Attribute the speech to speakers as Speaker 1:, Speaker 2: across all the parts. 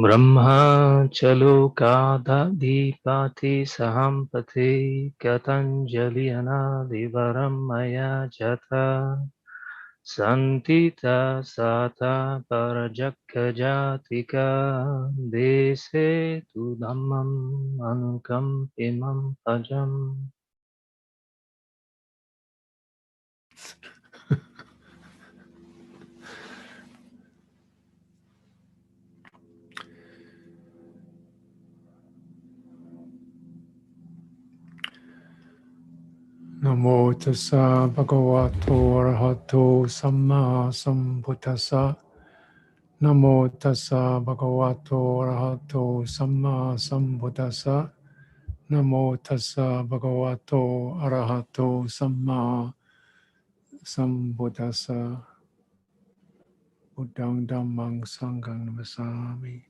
Speaker 1: ब्रह्माचलोकादधीपति सहाम्पते कथञ्जलि अनादिवरं मया जता सन्तीता साता परजगज्जातिका देशे तु धम्मम् अनुकम्पितं भजम्.
Speaker 2: Namo tassa bhagavato arahato samma sambuddhassa. Namo tassa bhagavato arahato samma sambuddhassa. Namo tassa bhagavato arahato samma sambuddhassa. Buddhang dhammang sanghang namasami.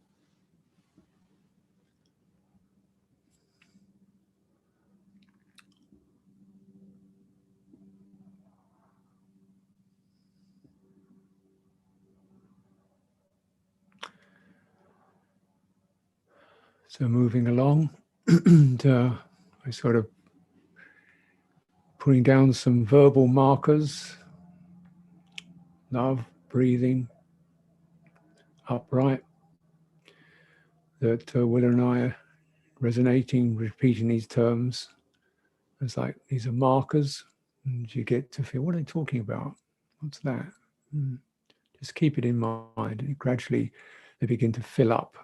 Speaker 2: So moving along, and I sort of putting down some verbal markers: love, breathing, upright. That Will and I are resonating, repeating these terms. It's like these are markers, and you get to feel, what are they talking about? What's that? Just keep it in mind, and gradually they begin to fill up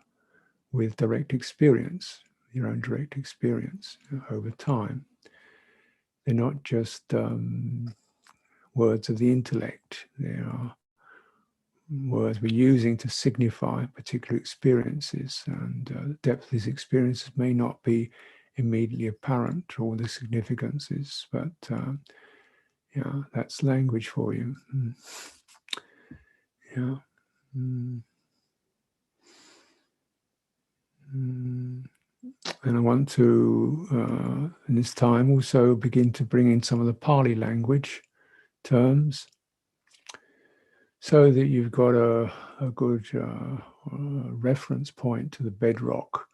Speaker 2: with direct experience, your own direct experience over time. They're not just words of the intellect. They are words we're using to signify particular experiences, and the depth of these experiences may not be immediately apparent, or the significances, but yeah, that's language for you. Yeah. And I want to, in this time, also begin to bring in some of the Pali language terms, so that you've got a good reference point to the bedrock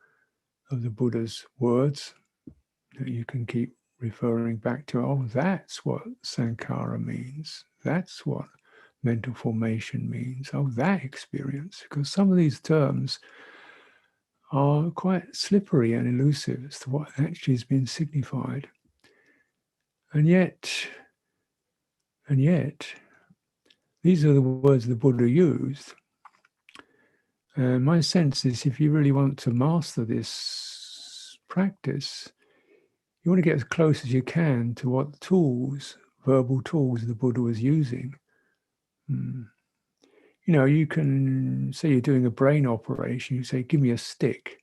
Speaker 2: of the Buddha's words that you can keep referring back to. Oh, that's what sankhara means. That's what mental formation means. Oh, that experience. Because some of these terms are quite slippery and elusive as to what actually has been signified. And yet, these are the words the Buddha used. And my sense is, if you really want to master this practice, you want to get as close as you can to what tools, verbal tools, the Buddha was using. You know, you can say you're doing a brain operation, you say, give me a stick.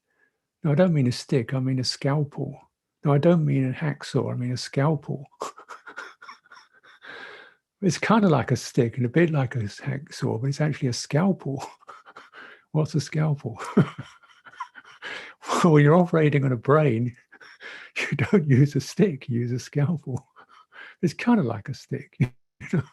Speaker 2: No, I don't mean a stick, I mean a scalpel. No, I don't mean a hacksaw, I mean a scalpel. It's kind of like a stick and a bit like a hacksaw, but it's actually a scalpel. What's a scalpel? Well, when you're operating on a brain, you don't use a stick, you use a scalpel. It's kind of like a stick. You know?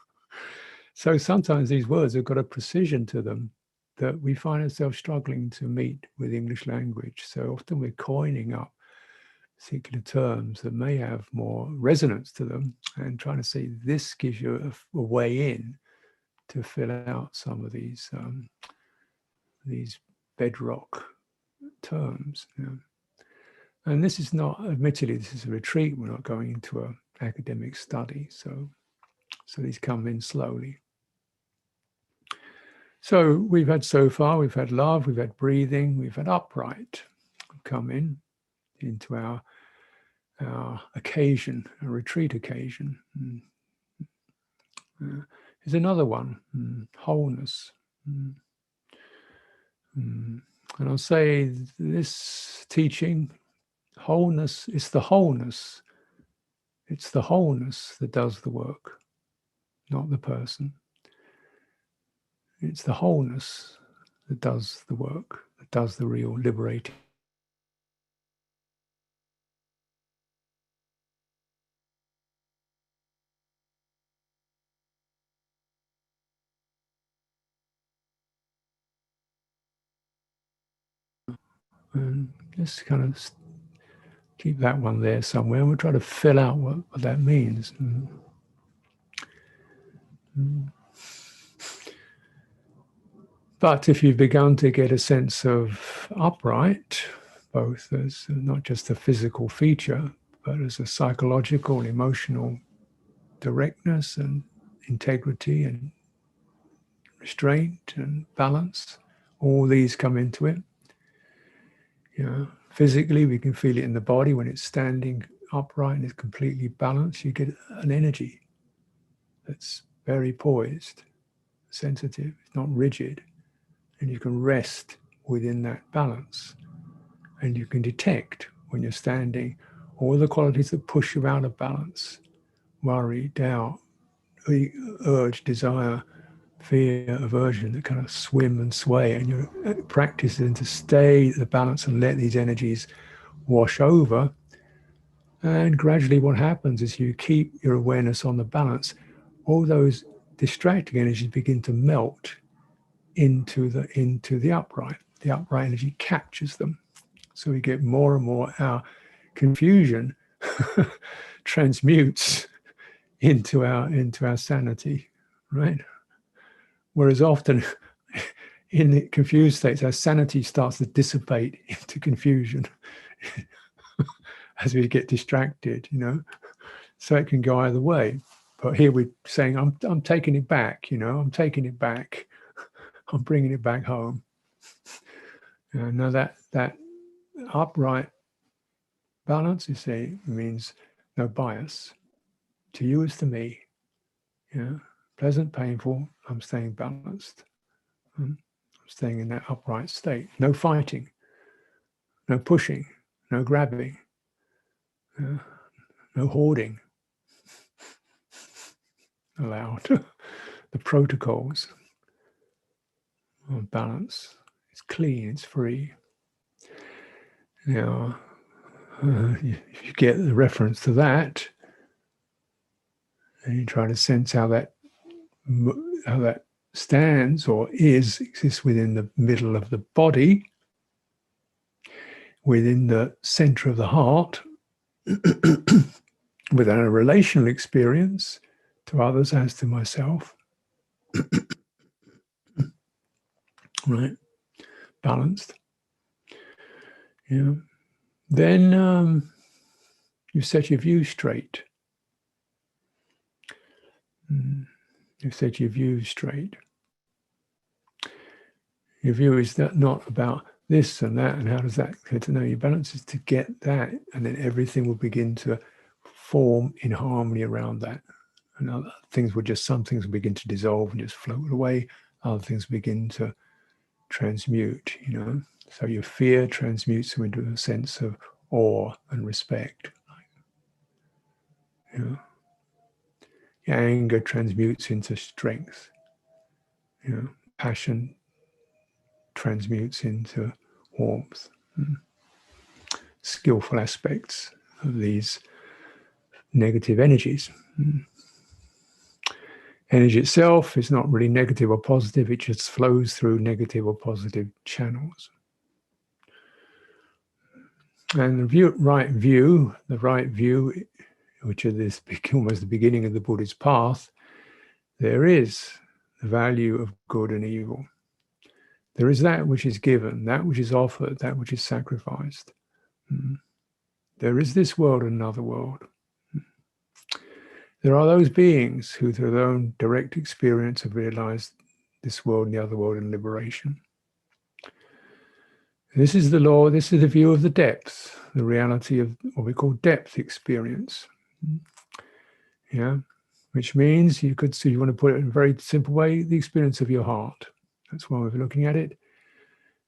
Speaker 2: So sometimes these words have got a precision to them that we find ourselves struggling to meet with English language. So often we're coining up particular terms that may have more resonance to them and trying to say this gives you a way in to fill out some of these bedrock terms. You know. And this is not, admittedly, this is a retreat. We're not going into an academic study. So these come in slowly. So we've had so far, we've had love, we've had breathing, we've had upright come in into our occasion, a retreat occasion. Here's another one, wholeness. And I'll say this teaching, wholeness, is the wholeness. It's the wholeness that does the work, not the person. It's the wholeness that does the work, that does the real liberating. And just kind of keep that one there somewhere. And we'll try to fill out what that means. But if you've begun to get a sense of upright, both as not just a physical feature, but as a psychological and emotional directness and integrity and restraint and balance, all these come into it. You know, physically, we can feel it in the body when it's standing upright and is completely balanced. You get an energy that's very poised, sensitive, it's not rigid, and you can rest within that balance. And you can detect when you're standing all the qualities that push you out of balance: worry, doubt, urge, desire, fear, aversion, that kind of swim and sway. And you're practicing to stay the balance and let these energies wash over. And gradually what happens is you keep your awareness on the balance. All those distracting energies begin to melt into the upright. The upright energy captures them. So we get more and more our confusion transmutes into our sanity, right? Whereas often in the confused states, our sanity starts to dissipate into confusion as we get distracted, you know. So it can go either way. But here we're saying, I'm taking it back, you know, I'm taking it back. I'm bringing it back home. Now that upright balance, you see, means no bias. To you as to me, yeah, pleasant, painful, I'm staying balanced. I'm staying in that upright state. No fighting, no pushing, no grabbing, no hoarding allowed. The protocols of balance. It's clean, it's free. Now, if you get the reference to that, and you try to sense how that stands or exists within the middle of the body, within the center of the heart, within a relational experience to others as to myself, right? Balanced. Yeah. Then you set your view straight. You set your view straight. Your view is not about this and that and how does that get to know. Your balance is to get that, and then everything will begin to form in harmony around that. And other things some things will begin to dissolve and just float away. Other things begin to transmute, you know. So your fear transmutes into a sense of awe and respect. You know. Your anger transmutes into strength. You know, passion transmutes into warmth. Skillful aspects of these negative energies. Energy itself is not really negative or positive, it just flows through negative or positive channels. And the right view, which is almost the beginning of the Buddhist path, there is the value of good and evil. There is that which is given, that which is offered, that which is sacrificed. There is this world and another world. There are those beings who, through their own direct experience, have realized this world and the other world in liberation. This is the law, this is the view of the depth, the reality of what we call depth experience. Yeah, which means you want to put it in a very simple way, the experience of your heart. That's why we're looking at it.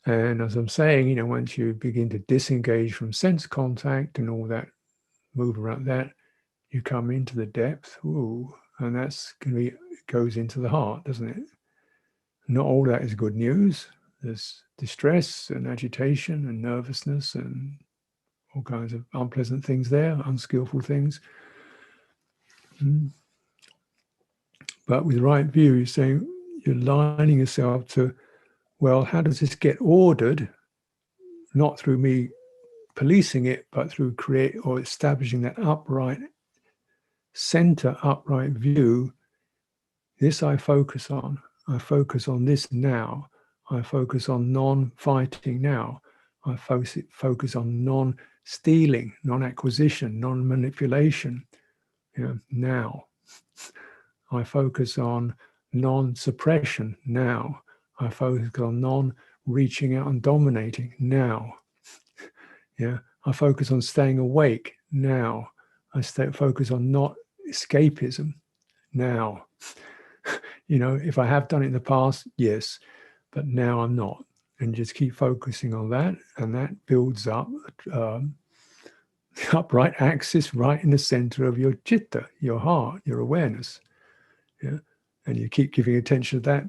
Speaker 2: And as I'm saying, you know, once you begin to disengage from sense contact and all that, move around that, you come into the depth, and that's goes into the heart, doesn't it? Not all that is good news. There's distress and agitation and nervousness and all kinds of unpleasant things there, unskillful things. But with the right view, you're saying, you're lining yourself to, well, how does this get ordered not through me policing it, but through create or establishing that upright center, upright view. This I focus on. I focus on this now. I focus on non-fighting now. I focus on non-stealing, non-acquisition, non-manipulation, now. I focus on non-suppression now. I focus on non-reaching out and dominating now. Yeah, I focus on staying awake now. I focus on not escapism now. If I have done it in the past, yes, but now I'm not. And just keep focusing on that, and that builds up the upright axis right in the center of your citta, your heart, your awareness. Yeah, and you keep giving attention to that.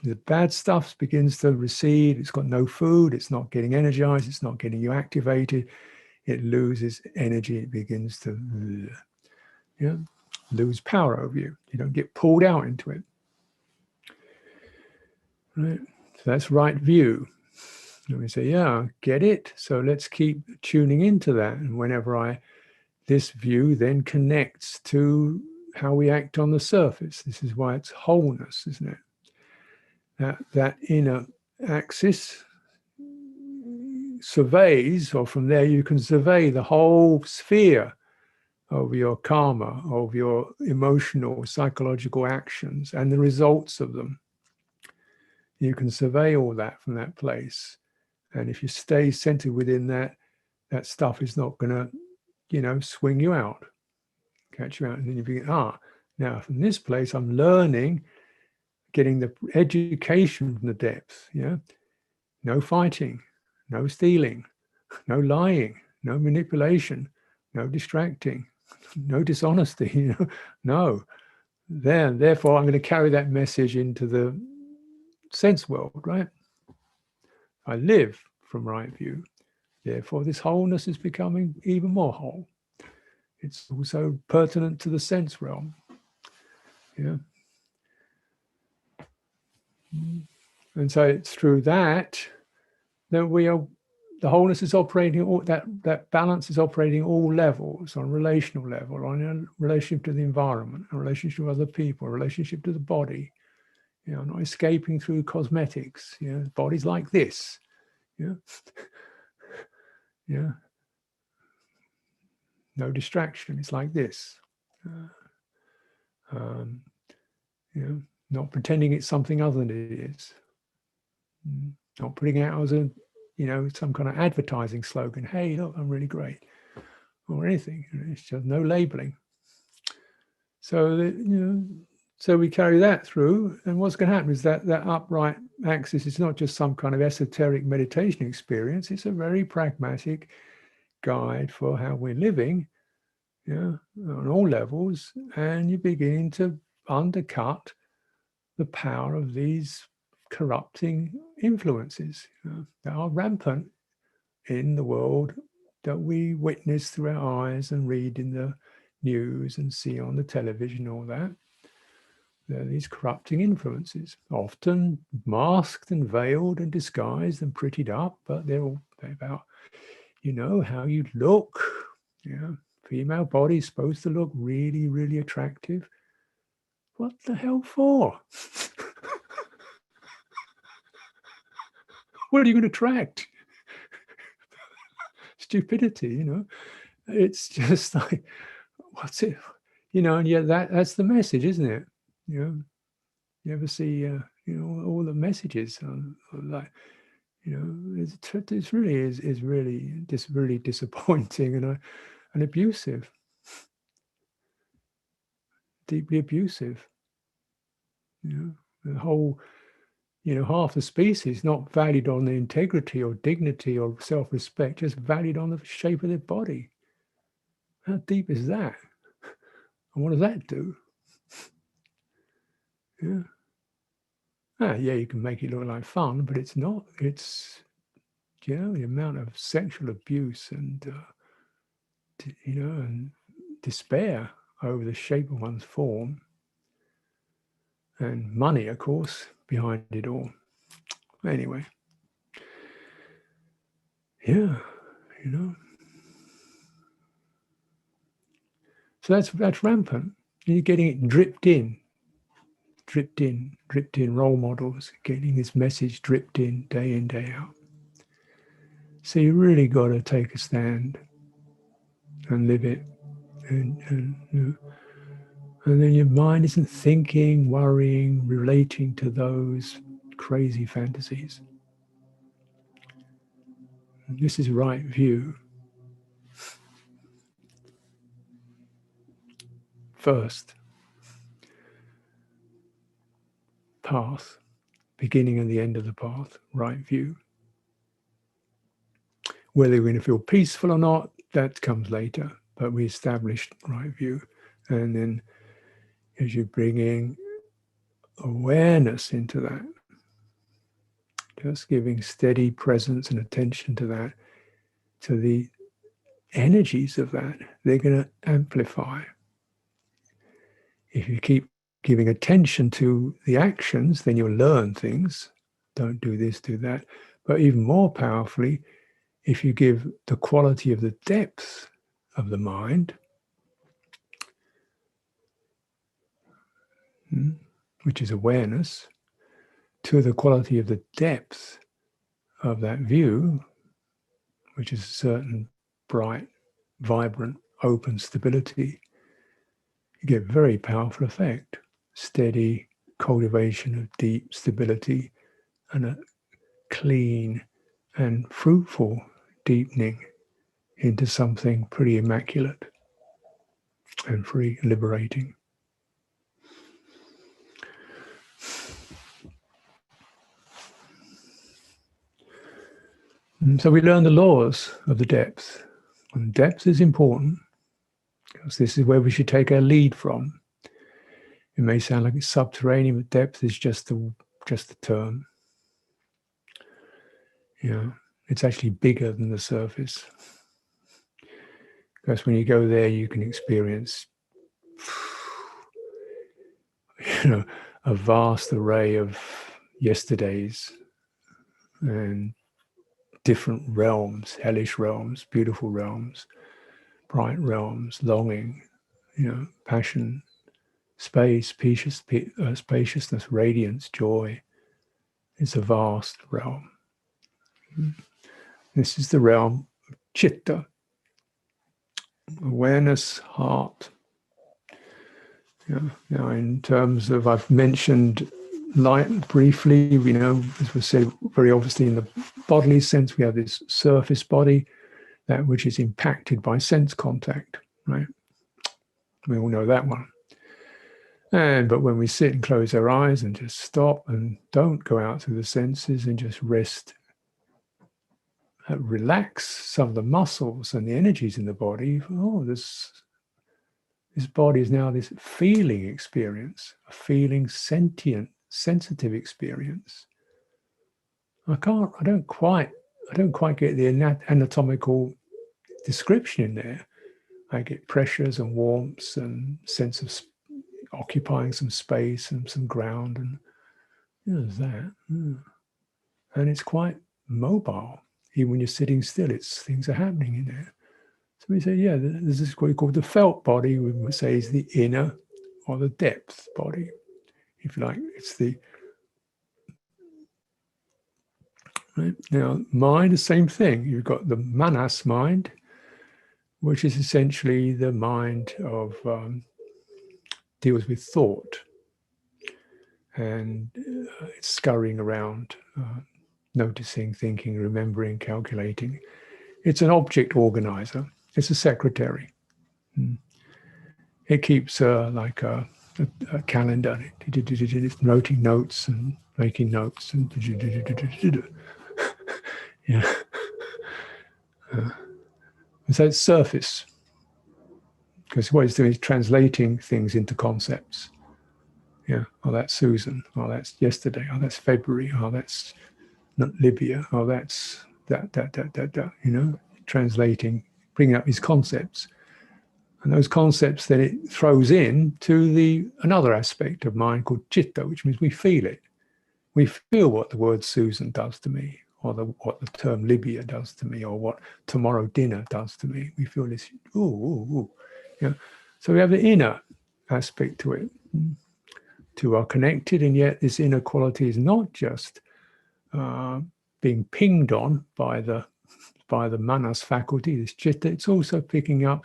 Speaker 2: The bad stuff begins to recede. It's got no food. It's not getting energized. It's not getting you activated. It loses energy. It begins to lose power over you. You don't get pulled out into it. Right? So that's right view. And we say, yeah, get it. So let's keep tuning into that. And whenever this view then connects to how we act on the surface. This is why it's wholeness, isn't it? That inner axis surveys, or from there you can survey the whole sphere of your karma, of your emotional, psychological actions and the results of them. You can survey all that from that place. And if you stay centered within that, that stuff is not going to, swing you out, catch you out. And then you begin, now from this place, I'm learning, getting the education from the depths. No fighting, no stealing, no lying, no manipulation, no distracting, no dishonesty. No. Therefore, I'm going to carry that message into the sense world, right? I live from right view. Therefore, this wholeness is becoming even more whole. It's also pertinent to the sense realm. Yeah. And so it's through that the wholeness is operating, that balance is operating all levels, on relational level, on a relationship to the environment, a relationship with other people, a relationship to the body. Not escaping through cosmetics. The body's like this. No distraction. It's like this. Not pretending it's something other than it is. Not putting it out as some kind of advertising slogan. Hey, look, I'm really great, or anything. It's just no labeling. So so we carry that through, and what's going to happen is that upright axis is not just some kind of esoteric meditation experience. It's a very pragmatic guide for how we're living, on all levels, and you're beginning to undercut the power of these corrupting influences that are rampant in the world that we witness through our eyes and read in the news and see on the television, all that. There are these corrupting influences, often masked and veiled and disguised and prettied up, but they're about, how you look. Female body is supposed to look really, really attractive. What the hell for? What are you going to attract? Stupidity, It's just like, what's it? And yet that's the message, isn't it? You ever see, all the messages like, it's really is really just really disappointing and abusive, deeply abusive. The whole, half the species not valued on the integrity or dignity or self-respect, just valued on the shape of their body. How deep is that? And what does that do? Yeah, you can make it look like fun, but it's not. It's, the amount of sexual abuse and, and despair over the shape of one's form, and money, of course, behind it all. Anyway. Yeah, you know. So that's rampant. You're getting it dripped in role models, getting this message dripped in, day out. So you really got to take a stand and live it. And then your mind isn't thinking, worrying, relating to those crazy fantasies. This is right view. First path, beginning and the end of the path, right view. Whether you're going to feel peaceful or not, that comes later, but we established right view. And then as you're bringing awareness into that, just giving steady presence and attention to that, to the energies of that, they're going to amplify. If you keep giving attention to the actions, then you'll learn things. Don't do this, do that. But even more powerfully, if you give the quality of the depth of the mind, which is awareness, to the quality of the depth of that view, which is a certain bright, vibrant, open stability, you get very powerful effect. Steady cultivation of deep stability and a clean and fruitful deepening into something pretty immaculate and free, liberating. And so we learn the laws of the depth. And depth is important because this is where we should take our lead from. It may sound like it's subterranean, but depth is just the term. It's actually bigger than the surface. Because when you go there, you can experience, a vast array of yesterdays and different realms, hellish realms, beautiful realms, bright realms, longing, passion, space, spaciousness, radiance, joy. It's a vast realm. This is the realm of chitta, awareness, heart. Now, in terms of, I've mentioned light briefly, as was said very obviously in the bodily sense, we have this surface body, that which is impacted by sense contact, right? We all know that one. But when we sit and close our eyes and just stop and don't go out through the senses and just rest, relax some of the muscles and the energies in the body, this body is now this feeling experience, a feeling sentient, sensitive experience. I don't quite get the anatomical description in there. I get pressures and warmths and sense of occupying some space and some ground, and there's that. And it's quite mobile. Even when you're sitting still, things are happening in there. So we say, there's this what we call the felt body. We would say is the inner or the depth body, if you like. It's the right? Now mind, the same thing. You've got the manas mind, which is essentially the mind of deals with thought, and it's scurrying around, noticing, thinking, remembering, calculating. It's an object organizer. It's a secretary. It keeps like a calendar. It's noting notes and making notes and so it's surface, because what it's doing is translating things into concepts. That's Susan. Oh, that's yesterday. Oh, that's February. Oh, that's not Libya. Oh, that's that. Translating, bringing up these concepts. And those concepts then it throws in to another aspect of mind called chitta, which means we feel it. We feel what the word Susan does to me, or what the term Libya does to me, or what tomorrow dinner does to me. We feel this, ooh, ooh, ooh. Yeah. So we have the inner aspect to it. Two are connected, and yet this inner quality is not just being pinged on by the manas faculty, this chitta. It's also picking up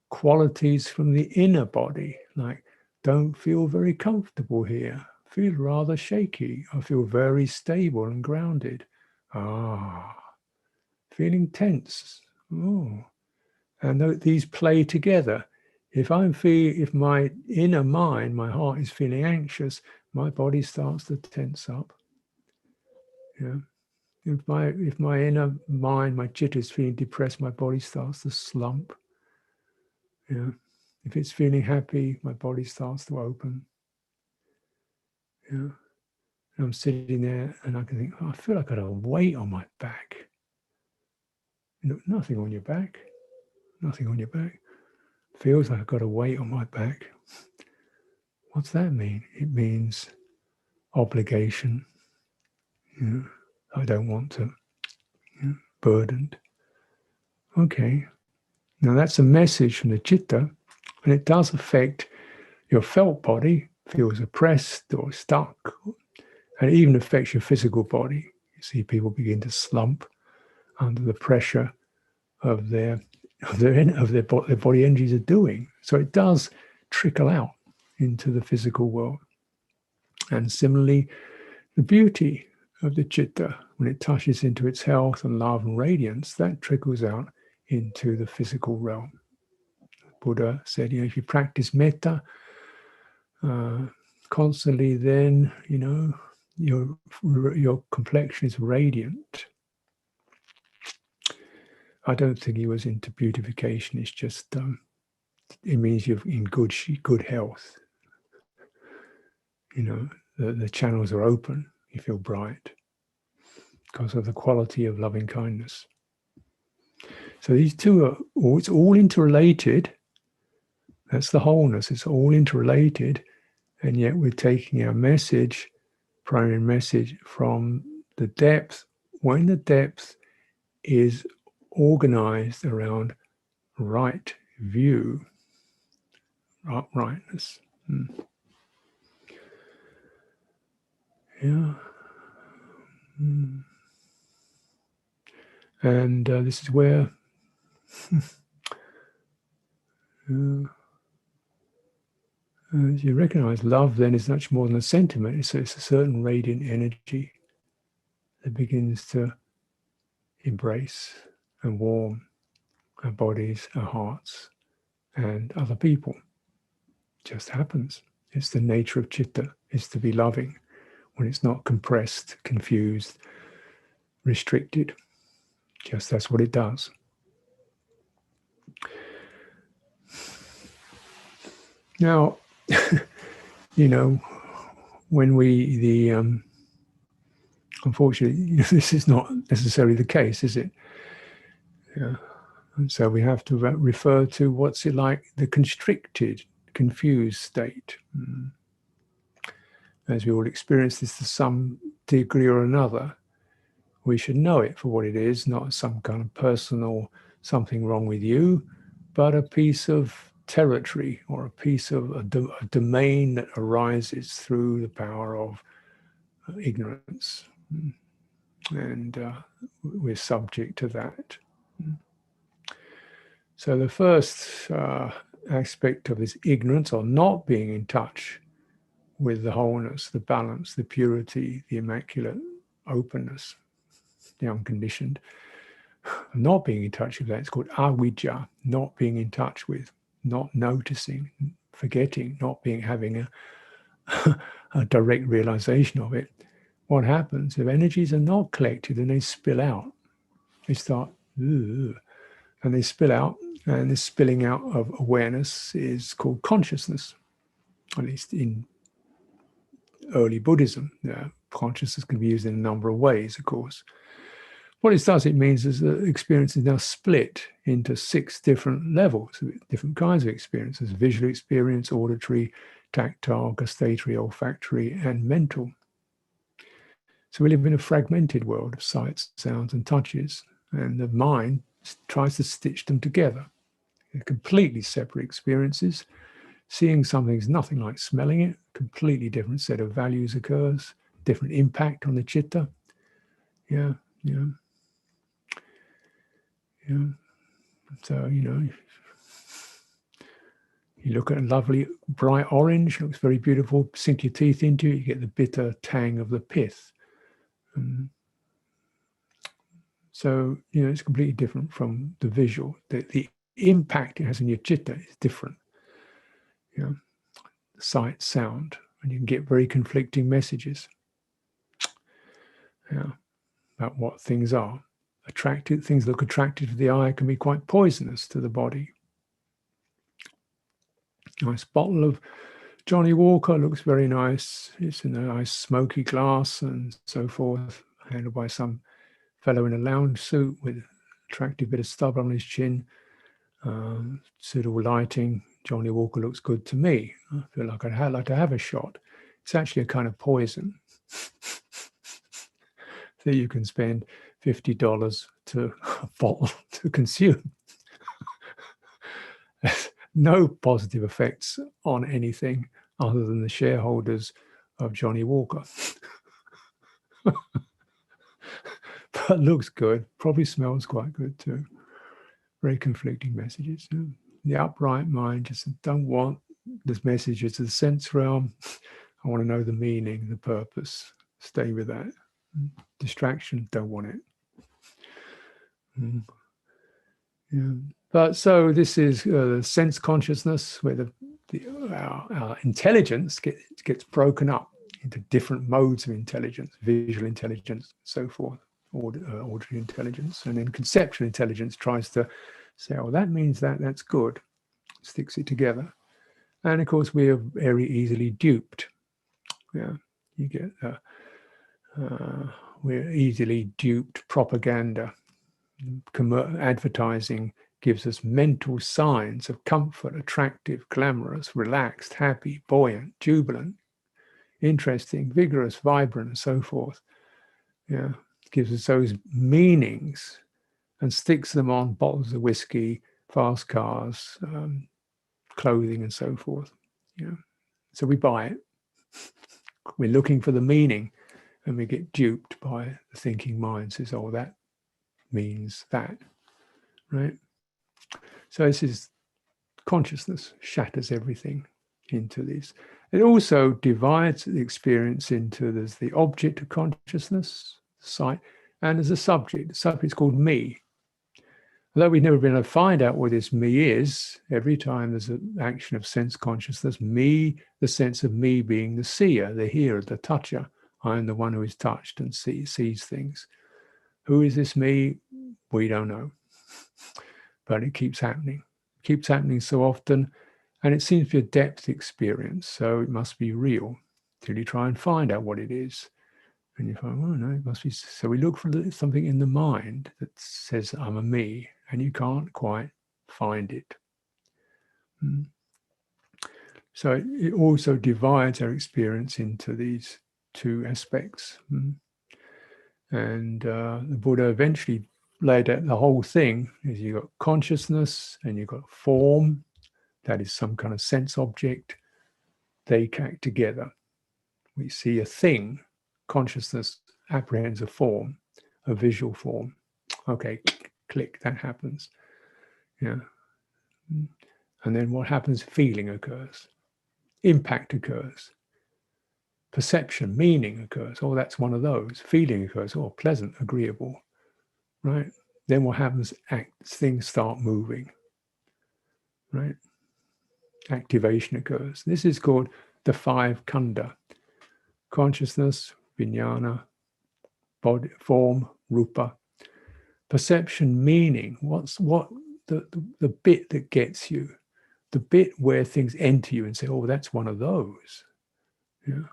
Speaker 2: qualities from the inner body, like don't feel very comfortable here, feel rather shaky, I feel very stable and grounded. Feeling tense. Oh, and these play together. If my inner mind, my heart is feeling anxious, my body starts to tense up. Yeah. If my inner mind, my chitta is feeling depressed, my body starts to slump. Yeah. If it's feeling happy, my body starts to open. Yeah. And I'm sitting there and I can think, oh, I feel like I got a weight on my back. Nothing on your back. Nothing on your back. Feels like I've got a weight on my back. What's that mean? It means obligation. I don't want to. Burdened. Okay. Now that's a message from the chitta, and it does affect your felt body, feels oppressed or stuck, and it even affects your physical body. You see people begin to slump under the pressure of their body energies are doing. So it does trickle out into the physical world. And similarly, the beauty of the chitta, when it touches into its health and love and radiance, that trickles out into the physical realm. Buddha said, if you practice metta constantly, then your complexion is radiant. I don't think he was into beautification. It's just it means you're in good health. The channels are open. You feel bright because of the quality of loving kindness. So these two it's all interrelated. That's the wholeness. It's all interrelated, and yet we're taking our message, primary message, from the depth. When the depth is organized around right view, rightness. Yeah. And this is where as you recognize, love then is much more than a sentiment. It's a certain radiant energy that begins to embrace and warm our bodies, our hearts, and other people. It just happens. It's the nature of chitta, is to be loving when it's not compressed, confused, restricted. Just that's what it does. Now, when unfortunately, this is not necessarily the case, is it? Yeah. And so we have to refer to what's it like, the constricted, confused state. As we all experience this to some degree or another, we should know it for what it is, not some kind of personal something wrong with you, but a piece of territory or a piece of a domain that arises through the power of ignorance. And we're subject to that. So the first aspect of this ignorance, or not being in touch with the wholeness, the balance, the purity, the immaculate openness, the unconditioned, not being in touch with that, it's called avijja, not being in touch with, not noticing, forgetting, not having a direct realization of it. What happens if energies are not collected and they spill out? They start, and they spill out, and this spilling out of awareness is called consciousness, at least in early Buddhism. Consciousness can be used in a number of ways, of course. What it does, it means is that experience is now split into 6 different levels, different kinds of experiences: visual experience, auditory, tactile, gustatory, olfactory, and mental. So we live in a fragmented world of sights, sounds, and touches, and the mind tries to stitch them together. They're completely separate experiences. Seeing something is nothing like smelling it. Completely different set of values occurs, different impact on the chitta. Yeah, yeah, yeah. So, you look at a lovely bright orange, looks very beautiful, sink your teeth into it, you get the bitter tang of the pith. So, it's completely different from the visual. The impact it has on your chitta is different. Sight, sound, and you can get very conflicting messages about what things are. Attractive things look attractive to the eye can be quite poisonous to the body. Nice bottle of Johnny Walker looks very nice. It's in a nice smoky glass and so forth, handled by some fellow in a lounge suit with attractive bit of stubble on his chin. Suitable lighting. Johnny Walker looks good to me. I feel like I'd like to have a shot. It's actually a kind of poison that you can spend $50 to a bottle to consume. No positive effects on anything other than the shareholders of Johnny Walker. But looks good, probably smells quite good too. Very conflicting messages. The upright mind just don't want this messages to the sense realm. I want to know the meaning, the purpose. Stay with that. Distraction, don't want it. Yeah. But so this is sense consciousness, where our intelligence gets broken up into different modes of intelligence, visual intelligence, so forth, auditory intelligence, and then conceptual intelligence tries to say, oh, that means that's good, sticks it together. And of course, we are very easily duped. Yeah, you get we're easily duped. Propaganda, advertising gives us mental signs of comfort, attractive, glamorous, relaxed, happy, buoyant, jubilant, interesting, vigorous, vibrant, and so forth. Yeah, it gives us those meanings and sticks them on bottles of whiskey, fast cars, clothing, and so forth. Yeah, so we buy it. We're looking for the meaning, and we get duped by the thinking mind. Says, "Oh, that means that," right? So this is consciousness shatters everything into this. It also divides the experience into there's the object of consciousness, sight, and there's a subject. The subject is called me. Although we've never been able to find out what this me is, every time there's an action of sense consciousness, me, the sense of me being the seer, the hearer, the toucher. I am the one who is touched and sees things. Who is this me? We don't know. But it keeps happening. It keeps happening so often, and it seems to be a depth experience, so it must be real till you try and find out what it is. And you find, oh no, it must be. So we look for something in the mind that says, I'm a me, and you can't quite find it. So it also divides our experience into these two aspects. And the Buddha eventually laid out the whole thing is you've got consciousness and you've got form, that is some kind of sense object. They act together. We see a thing, consciousness apprehends a form, a visual form. Okay, click, that happens. Yeah. And then what happens? Feeling occurs. Impact occurs. Perception, meaning occurs. Oh, that's one of those. Feeling occurs. Oh, pleasant, agreeable. Right? Then what happens? Things start moving. Right? Activation occurs. This is called the five khandha. Consciousness, vijnana, body, form, rupa. Perception, meaning. What the bit that gets you, the bit where things enter you and say, oh, that's one of those. Yeah,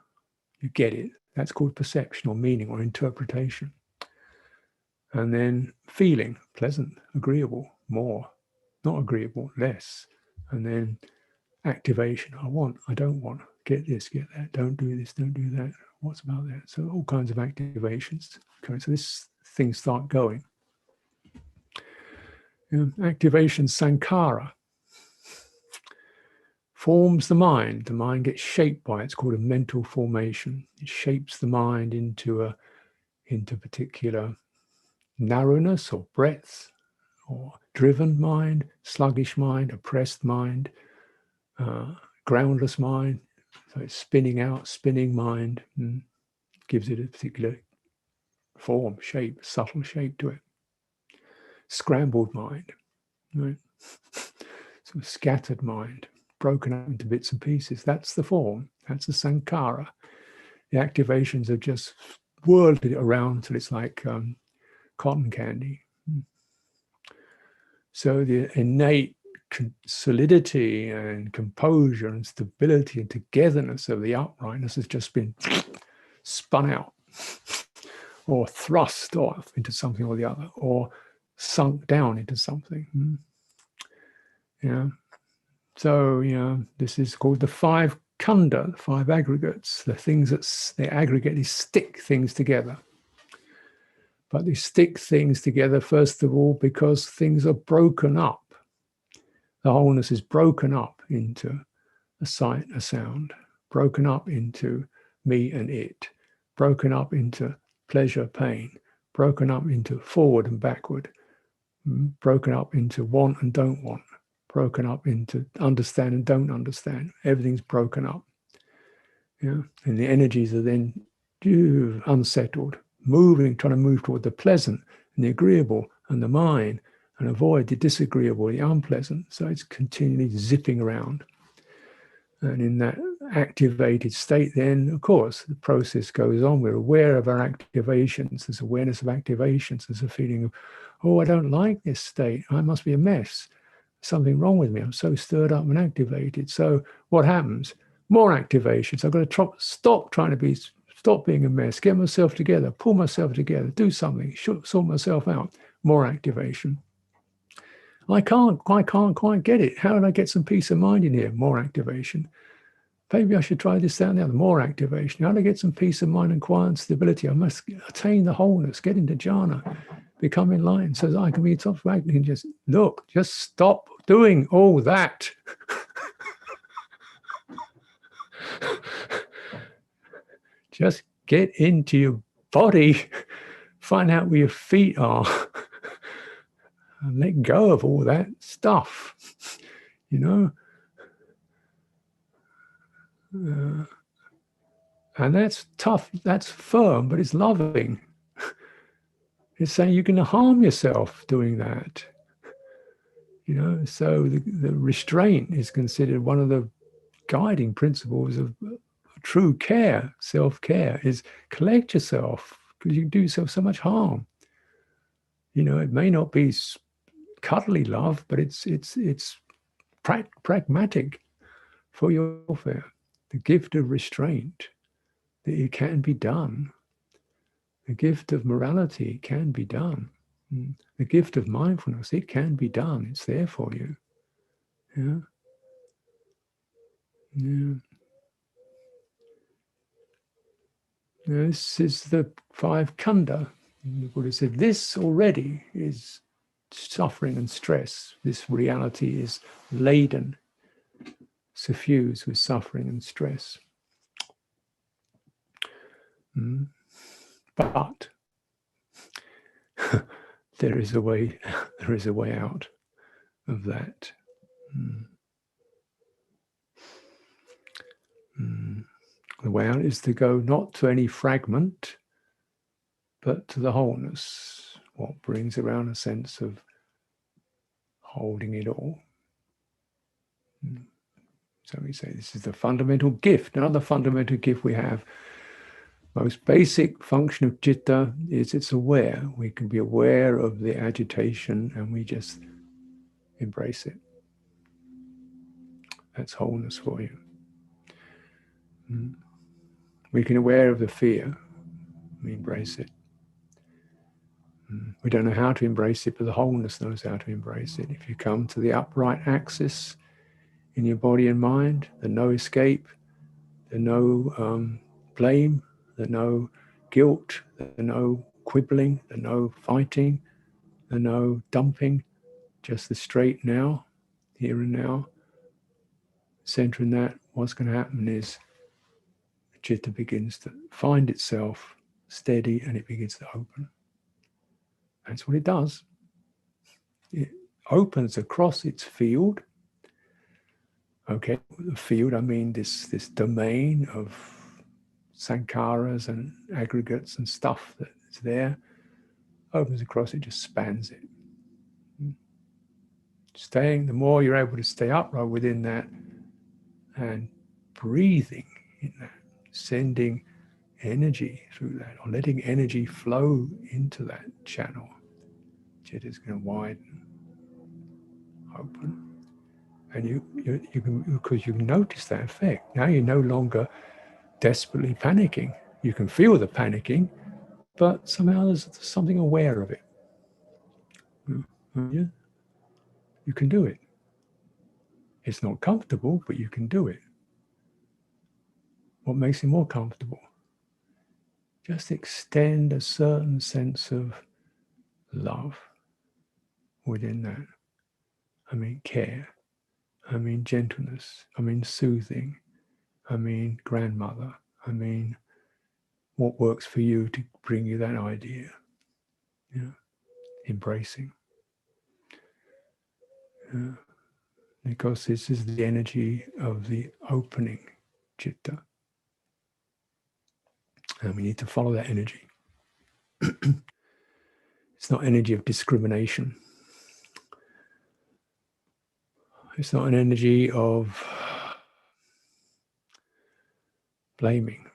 Speaker 2: you get it. That's called perception or meaning or interpretation. And then feeling, pleasant, agreeable, more, not agreeable, less. And then activation, I want, I don't want, get this, get that, don't do this, don't do that, What's about there? So all kinds of activations. Okay, so this things start going. Activation sankhara forms the mind. The mind gets shaped by it. It's called a mental formation. It shapes the mind into particular narrowness or breadth, or driven mind, sluggish mind, oppressed mind, groundless mind. So it's spinning out, spinning mind, and gives it a particular form, shape, subtle shape to it. Scrambled mind, right? So scattered mind, broken up into bits and pieces. That's the form. That's the sankhara. The activations are just whirled it around till it's like cotton candy. So the innate solidity and composure and stability and togetherness of the uprightness has just been spun out or thrust off into something or the other, or sunk down into something. Yeah. So, this is called the five khandha, the five aggregates, the things that they aggregate, these stick things together. But they stick things together, first of all, because things are broken up. The wholeness is broken up into a sight, a sound, broken up into me and it, broken up into pleasure, pain, broken up into forward and backward, broken up into want and don't want, broken up into understand and don't understand. Everything's broken up. And the energies are then unsettled, trying to move toward the pleasant and the agreeable and the mind, and avoid the disagreeable, the unpleasant. So it's continually zipping around. And in that activated state, then, of course, the process goes on. We're aware of our activations. There's awareness of activations. There's a feeling of, oh, I don't like this state. I must be a mess. Something wrong with me. I'm so stirred up and activated. So what happens? More activations. I've got to stop being a mess, get myself together, pull myself together, do something, sort myself out. More activation. I can't quite get it. How did I get some peace of mind in here? More activation. Maybe I should try this, that, and the other. More activation. How do I get some peace of mind and quiet and stability? I must attain the wholeness, get into jhana, become enlightened so that I can be top of acting and just stop doing all that. Just get into your body, find out where your feet are, and let go of all that stuff, and that's tough, that's firm, but it's loving. It's saying you can harm yourself doing that. So the restraint is considered one of the guiding principles of true care, self-care, is collect yourself, because you can do yourself so much harm. It may not be cuddly love, but it's pragmatic for your welfare. The gift of restraint, that it can be done. The gift of morality can be done. The gift of mindfulness, it can be done. It's there for you. This is the five khandha. The Buddha said, this already is suffering and stress. This reality is laden, suffused with suffering and stress. But there is a way out of that. The way out is to go not to any fragment, but to the wholeness, what brings around a sense of holding it all. So we say this is the fundamental gift. Another fundamental gift we have, most basic function of citta is it's aware. We can be aware of the agitation and we just embrace it. That's wholeness for you. We can be aware of the fear. We embrace it. We don't know how to embrace it, but the wholeness knows how to embrace it. If you come to the upright axis in your body and mind, the no escape, the no blame, the no guilt, the no quibbling, the no fighting, the no dumping, just the straight now, here and now. Centering that, what's going to happen is the chitta begins to find itself steady and it begins to open. That's what it does. It opens across its field. Okay, the field, I mean this domain of sankharas and aggregates and stuff that's there, opens across, it just spans it. Staying, the more you're able to stay upright within that and breathing in that, sending energy through that, or letting energy flow into that channel, it is going to widen, open. And you can, because you can notice that effect. Now you're no longer desperately panicking. You can feel the panicking, but somehow there's something aware of it. Yeah? You can do it. It's not comfortable, but you can do it. What makes it more comfortable? Just extend a certain sense of love within that. I mean care. I mean gentleness. I mean soothing. I mean grandmother. I mean what works for you to bring you that idea. Yeah. Embracing. Yeah. Because this is the energy of the opening citta. And we need to follow that energy. It's not energy of discrimination. It's not an energy of blaming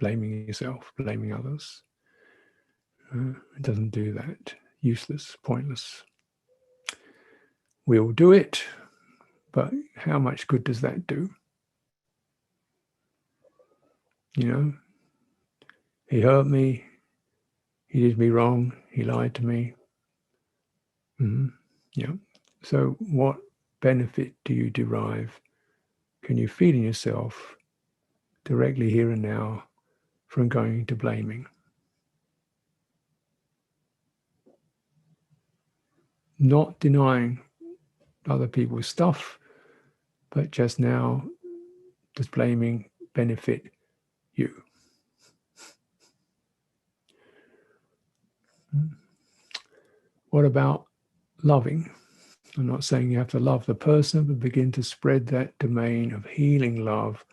Speaker 2: yourself, blaming others. It doesn't do that. Useless, pointless. We'll do it, but how much good does that do? You know, he hurt me, he did me wrong, he lied to me. Yeah. So what benefit do you derive? Can you feel in yourself directly here and now from going into blaming? Not denying other people's stuff, but just now, does blaming benefit you? What about loving? I'm not saying you have to love the person, but begin to spread that domain of healing love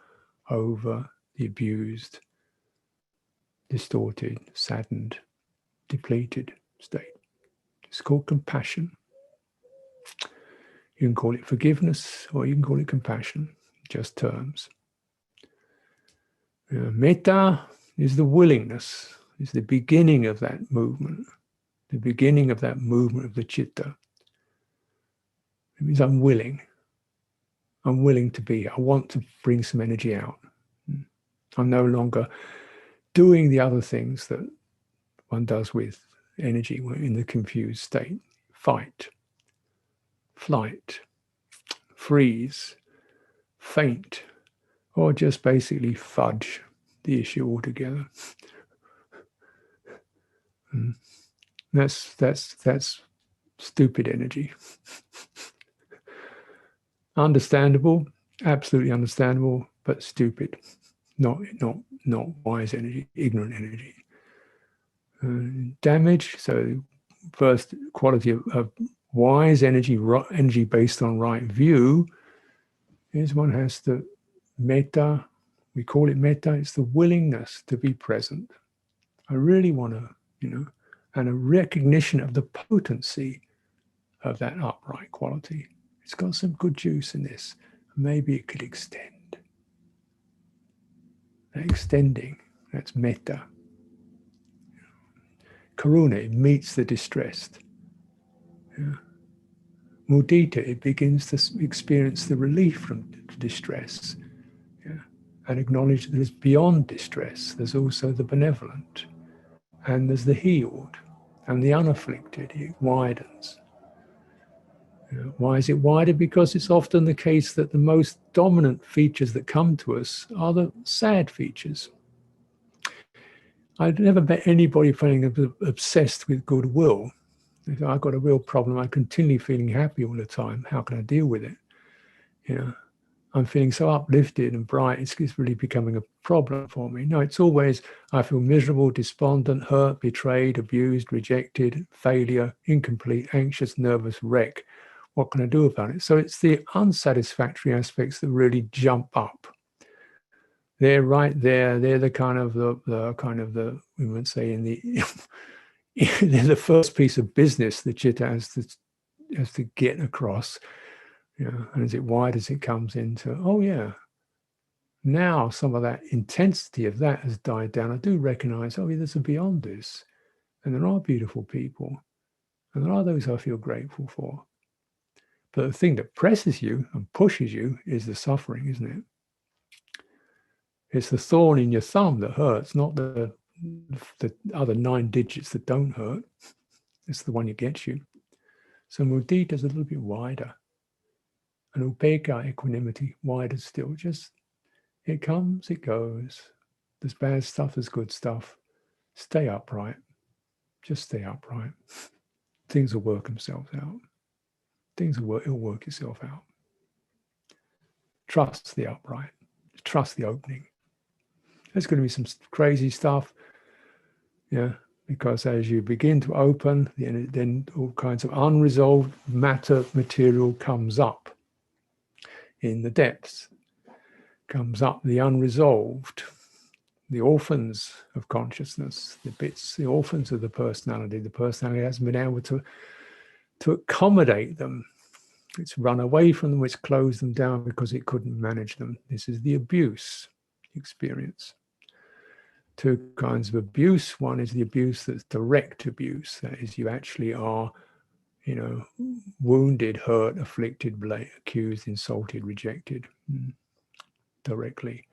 Speaker 2: over the abused, distorted, saddened, depleted state. It's called compassion. You can call it forgiveness or you can call it compassion, just terms. Metta is the willingness, is the beginning of that movement, the beginning of that movement of the citta. It means I'm willing. I'm willing to be. I want to bring some energy out. I'm no longer doing the other things that one does with energy in the confused state. Fight, flight, freeze, faint, or just basically fudge the issue altogether. That's stupid energy. Understandable, absolutely understandable, but stupid. Not wise energy, ignorant energy. Damage. So first quality of wise energy, energy based on right view, is one has to metta. We call it metta. It's the willingness to be present. I really want to, and a recognition of the potency of that upright quality. It's got some good juice in this. Maybe it could extend. That extending, that's metta. Karuna, it meets the distressed. Yeah. Mudita, it begins to experience the relief from distress. Yeah. And acknowledge that there's beyond distress. There's also the benevolent. And there's the healed. And the unafflicted, it widens. Why is it wider? Because it's often the case that the most dominant features that come to us are the sad features. I've never met anybody feeling obsessed with goodwill. If I've got a real problem, I'm continually feeling happy all the time. How can I deal with it? I'm feeling so uplifted and bright, it's really becoming a problem for me. No, it's always, I feel miserable, despondent, hurt, betrayed, abused, rejected, failure, incomplete, anxious, nervous, wreck. What can I do about it? So it's the unsatisfactory aspects that really jump up. They're right there. They're the kind of we would say in the they're the first piece of business that Chitta has to get across. And as it wide as it comes into, oh yeah, now some of that intensity of that has died down. I do recognize, oh, there's a beyond this, and there are beautiful people, and there are those I feel grateful for. But the thing that presses you and pushes you is the suffering, isn't it? It's the thorn in your thumb that hurts, not the other 9 digits that don't hurt. It's the one that gets you. So mudita is a little bit wider. And upekkha, equanimity, wider still. Just, it comes, it goes. There's bad stuff, there's good stuff. Stay upright. Just stay upright. Things will work themselves out. It'll work itself out. Trust the upright. Trust the opening. There's going to be some crazy stuff, because as you begin to open, then all kinds of unresolved matter material comes up in the depths, comes up the unresolved, the orphans of consciousness, the orphans of the personality. The personality hasn't been able to accommodate them. It's run away from them, it's closed them down because it couldn't manage them. This is the abuse experience. 2 kinds of abuse. One is the abuse that's direct abuse. That is, you actually are, wounded, hurt, afflicted, accused, insulted, rejected directly.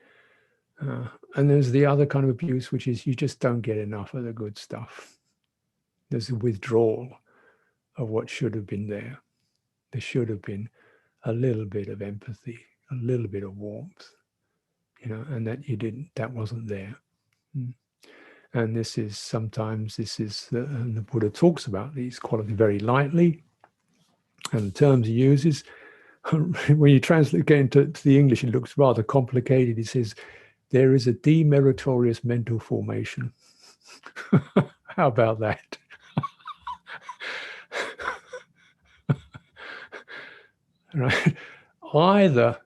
Speaker 2: And there's the other kind of abuse, which is you just don't get enough of the good stuff. There's a withdrawal of what should have been there. There should have been a little bit of empathy, a little bit of warmth, and that wasn't there. And this is sometimes, and the Buddha talks about these qualities very lightly, and the terms he uses, when you translate again to the English, it looks rather complicated. He says, there is a demeritorious mental formation. How about that? Right? Either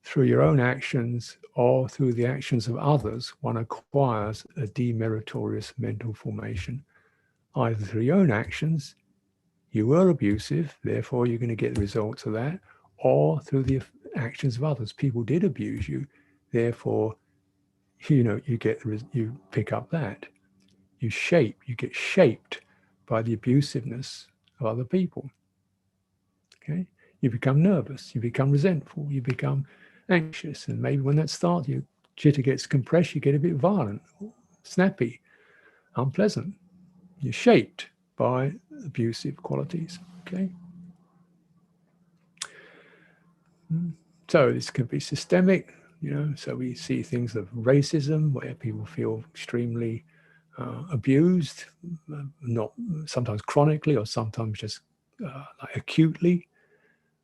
Speaker 2: through your own actions or through the actions of others, one acquires a demeritorious mental formation. Either through your own actions, you were abusive, therefore you're going to get the results of that, or through the actions of others. People did abuse you, therefore, you pick up that. You get shaped by the abusiveness of other people. Okay? You become nervous, you become resentful, you become anxious, and maybe when that starts, your chitta gets compressed, you get a bit violent, snappy, unpleasant. You're shaped by abusive qualities. Okay. So this can be systemic, so we see things of racism where people feel extremely abused, not sometimes chronically or sometimes just like acutely,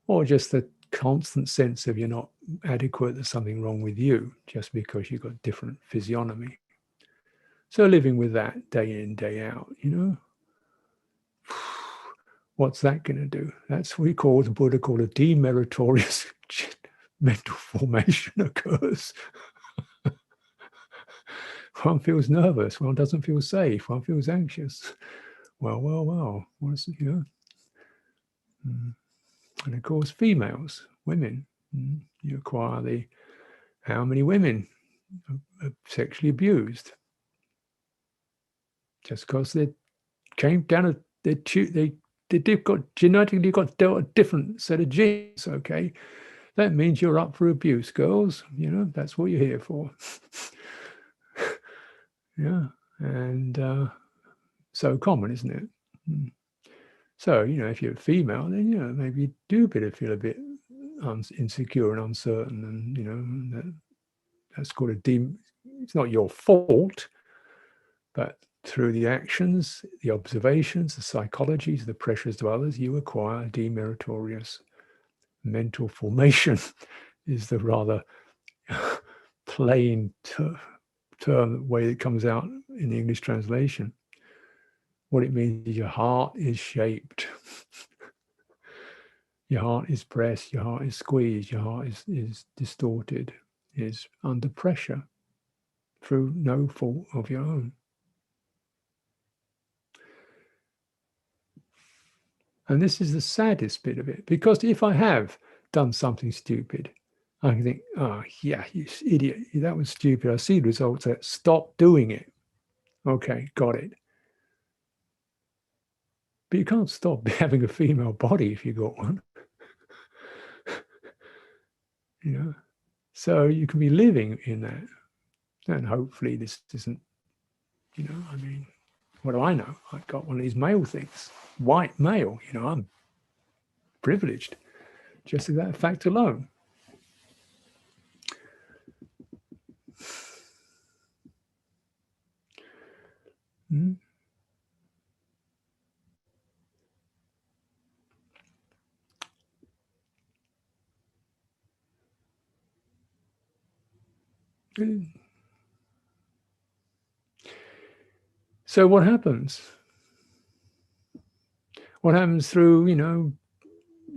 Speaker 2: or just the constant sense of you're not adequate, there's something wrong with you just because you've got different physiognomy. So living with that day in, day out, what's that going to do? That's what the Buddha called a demeritorious mental formation occurs. One feels nervous, one doesn't feel safe, one feels anxious. Well, what's, And of course, females, women, you acquire how many women are sexually abused just because they came down, they've got genetically got a different set of genes. Okay, that means you're up for abuse, girls. That's what you're here for. Yeah, and so common, isn't it? So, you know, if you're a female, then, you know, maybe you do feel a bit insecure and uncertain, and, you know, that's called it's not your fault, but through the actions, the observations, the psychologies, the pressures of others, you acquire a demeritorious mental formation is the rather plain term, way it comes out in the English translation. What it means is your heart is shaped. Your heart is pressed, your heart is squeezed, your heart is distorted, is under pressure through no fault of your own. And this is the saddest bit of it, because if I have done something stupid, I can think, oh, yeah, you idiot, that was stupid. I see the results. Stop doing it. Okay, got it. But you can't stop having a female body if you got one. You know, so you can be living in that. And hopefully this isn't, you know, I mean, what do I know? I've got one of these male things, white male, you know, I'm privileged just as that fact alone. Mm. So what happens? What happens through, you know,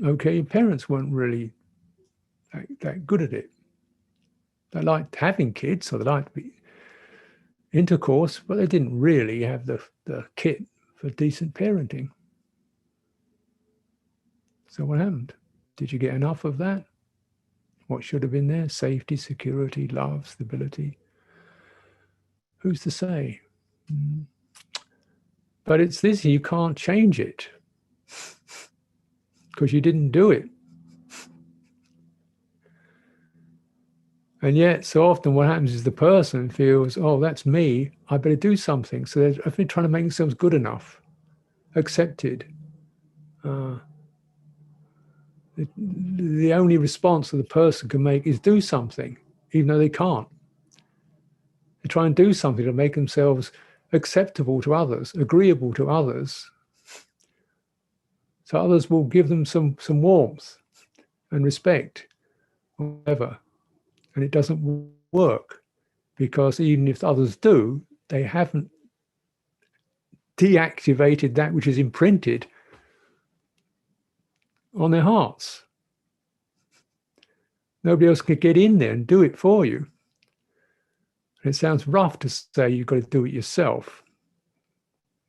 Speaker 2: okay, your parents weren't really that good at it. They liked having kids, so they liked to be intercourse, but they didn't really have the kit for decent parenting. So what happened? Did you get enough of that? What should have been there? Safety, security, love, stability. Who's to say? But it's this, you can't change it because you didn't do it. And yet, so often what happens is the person feels, oh, that's me, I better do something. So they're often trying to make themselves good enough, accepted. The only response that the person can make is do something, even though they can't. They try and do something to make themselves acceptable to others, agreeable to others. So others will give them some warmth and respect, whatever. And it doesn't work, because even if others do, they haven't deactivated that which is imprinted on their hearts. Nobody else can get in there and do it for you. And it sounds rough to say you've got to do it yourself,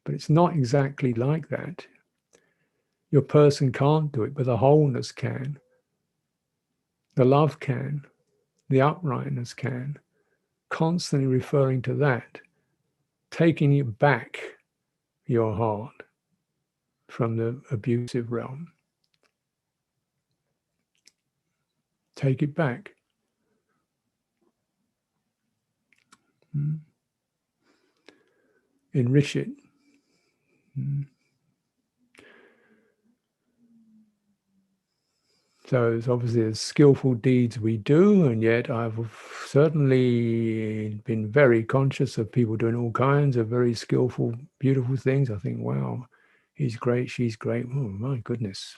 Speaker 2: but it's not exactly like that. Your person can't do it, but the wholeness can. The love can. The uprightness can. Constantly referring to that, taking it back, your heart, from the abusive realm. Take it back. Enrich it. So it's obviously there's skillful deeds we do, and yet I've certainly been very conscious of people doing all kinds of very skillful, beautiful things. I think, wow, he's great, she's great. Oh my goodness,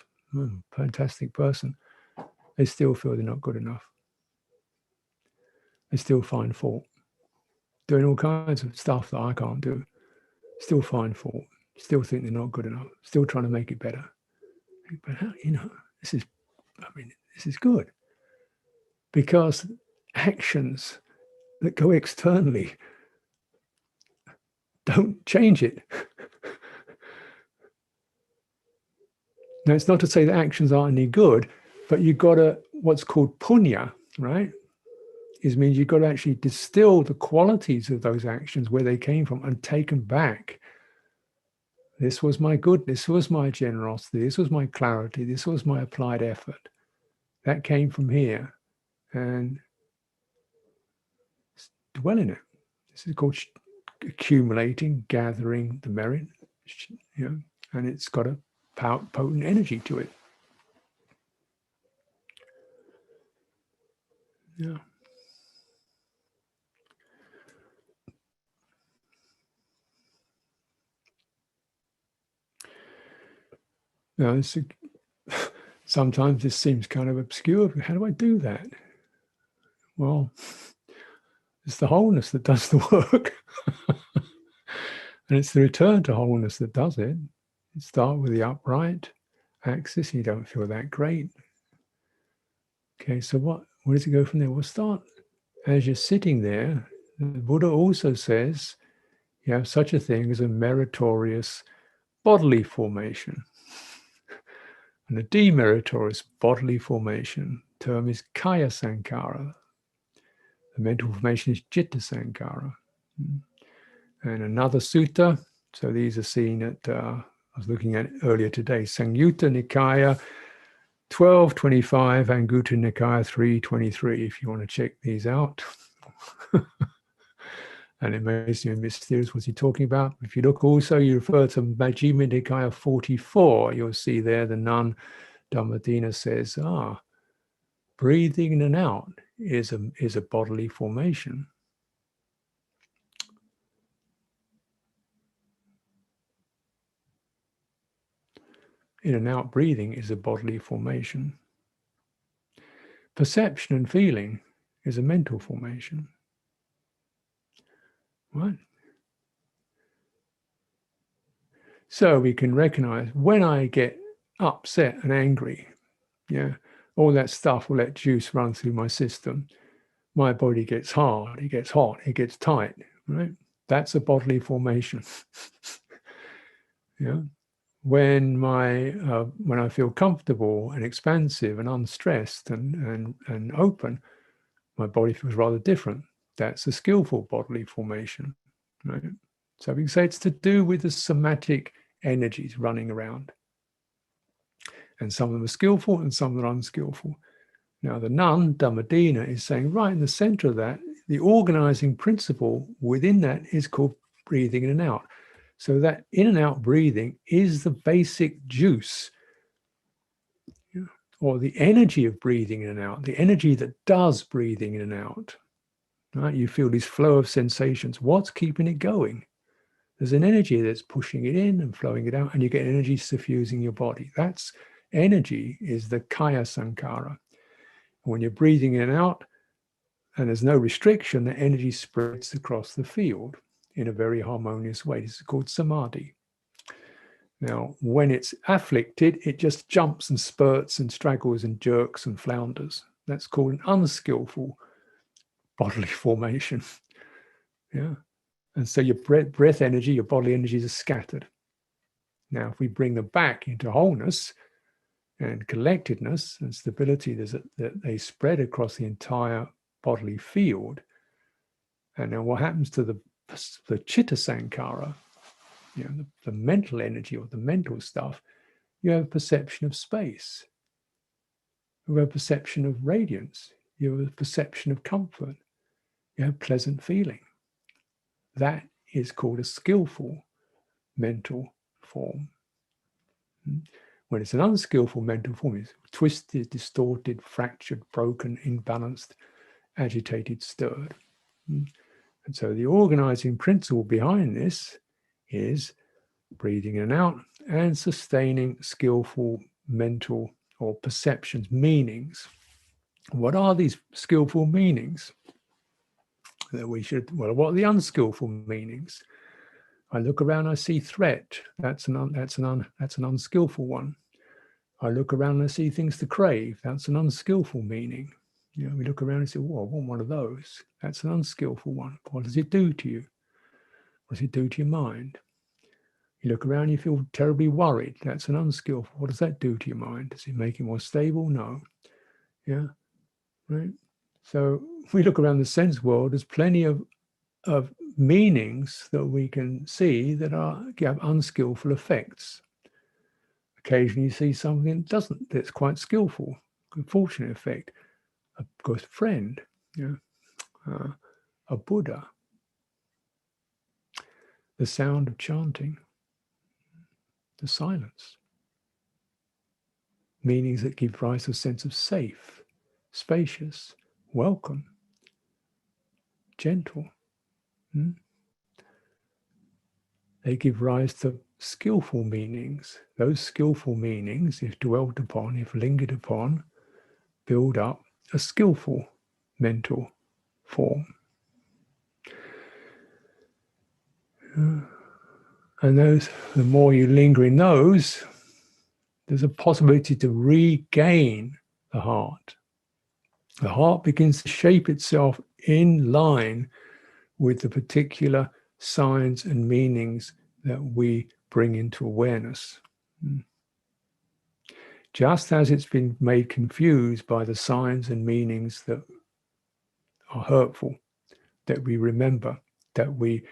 Speaker 2: fantastic person. They still feel they're not good enough. They still find fault. Doing all kinds of stuff that I can't do. Still find fault. Still think they're not good enough. Still trying to make it better. But how, you know, this is good. Because actions that go externally don't change it. Now, it's not to say that actions aren't any good, but you've got to, what's called punya, right? It means you've got to actually distill the qualities of those actions, where they came from, and take them back. This was my goodness, this was my generosity, this was my clarity, this was my applied effort. That came from here. And dwell in it. This is called accumulating, gathering the merit, you know, and it's got to potent energy to it. Yeah. Now, sometimes this seems kind of obscure. How do I do that? Well, it's the wholeness that does the work. And it's the return to wholeness that does it. You start with the upright axis, and you don't feel that great. Okay, so where does it go from there? We'll start as you're sitting there. The Buddha also says you have such a thing as a meritorious bodily formation. And a demeritorious bodily formation term is kaya sankhara. The mental formation is citta sankhara. And another sutta, so these are seen at, I was looking at earlier today, Samyutta Nikaya 1225, Anguttara Nikaya 323, if you want to check these out. And it may seem mysterious, what's he talking about? If you look also, you refer to Majjhima Nikaya 44, you'll see there the nun Dhammadina says, breathing in and out is a bodily formation. In and out breathing is a bodily formation. Perception and feeling is a mental formation. Right? So we can recognize when I get upset and angry, yeah, all that stuff will let juice run through my system. My body gets hard, it gets hot, it gets tight, right? That's a bodily formation. Yeah. When I feel comfortable and expansive and unstressed and open, my body feels rather different. That's a skillful bodily formation, right? So we can say it's to do with the somatic energies running around. And some of them are skillful and some of them are unskillful. Now, the nun, Dhammadina, is saying right in the center of that, the organizing principle within that is called breathing in and out. So that in and out breathing is the basic juice, or the energy of breathing in and out, the energy that does breathing in and out. Right? You feel this flow of sensations. What's keeping it going? There's an energy that's pushing it in and flowing it out, and you get energy suffusing your body. That's energy is the kaya sankhara. When you're breathing in and out, and there's no restriction, the energy spreads across the field in a very harmonious way. This is called samadhi. Now, when it's afflicted, it just jumps and spurts and straggles and jerks and flounders. That's called an unskillful bodily formation. Yeah. And so your breath energy, your bodily energies are scattered. Now, if we bring them back into wholeness and collectedness and stability, that they spread across the entire bodily field. And now what happens to the citta sankhara, the mental energy or the mental stuff, you have a perception of space. You have a perception of radiance. You have a perception of comfort. You have pleasant feeling. That is called a skillful mental form. When it's an unskillful mental form, it's twisted, distorted, fractured, broken, imbalanced, agitated, stirred. And so the organizing principle behind this is breathing in and out and sustaining skillful mental or perceptions, meanings. What are these skillful meanings that we should, well, what are the unskillful meanings? I look around, I see threat. That's an unskillful one. I look around and I see things to crave. That's an unskillful meaning. We look around and say, "Well, I want one of those." That's an unskillful one. What does it do to you? What does it do to your mind? You look around, you feel terribly worried. That's an unskillful. What does that do to your mind? Does it make it more stable? No. Yeah. Right. So if we look around the sense world, there's plenty of meanings that we can see that have unskillful effects. Occasionally you see something that's quite skillful, fortunate effect. A good friend, a Buddha, the sound of chanting, the silence. meanings that give rise to a sense of safe, spacious, welcome, gentle. They give rise to skillful meanings. Those skillful meanings, if dwelt upon, if lingered upon, build up a skillful mental form. And those, the more you linger in those, there's a possibility to regain the heart. The heart begins to shape itself in line with the particular signs and meanings that we bring into awareness. Just as it's been made confused by the signs and meanings that are hurtful, that we remember, that we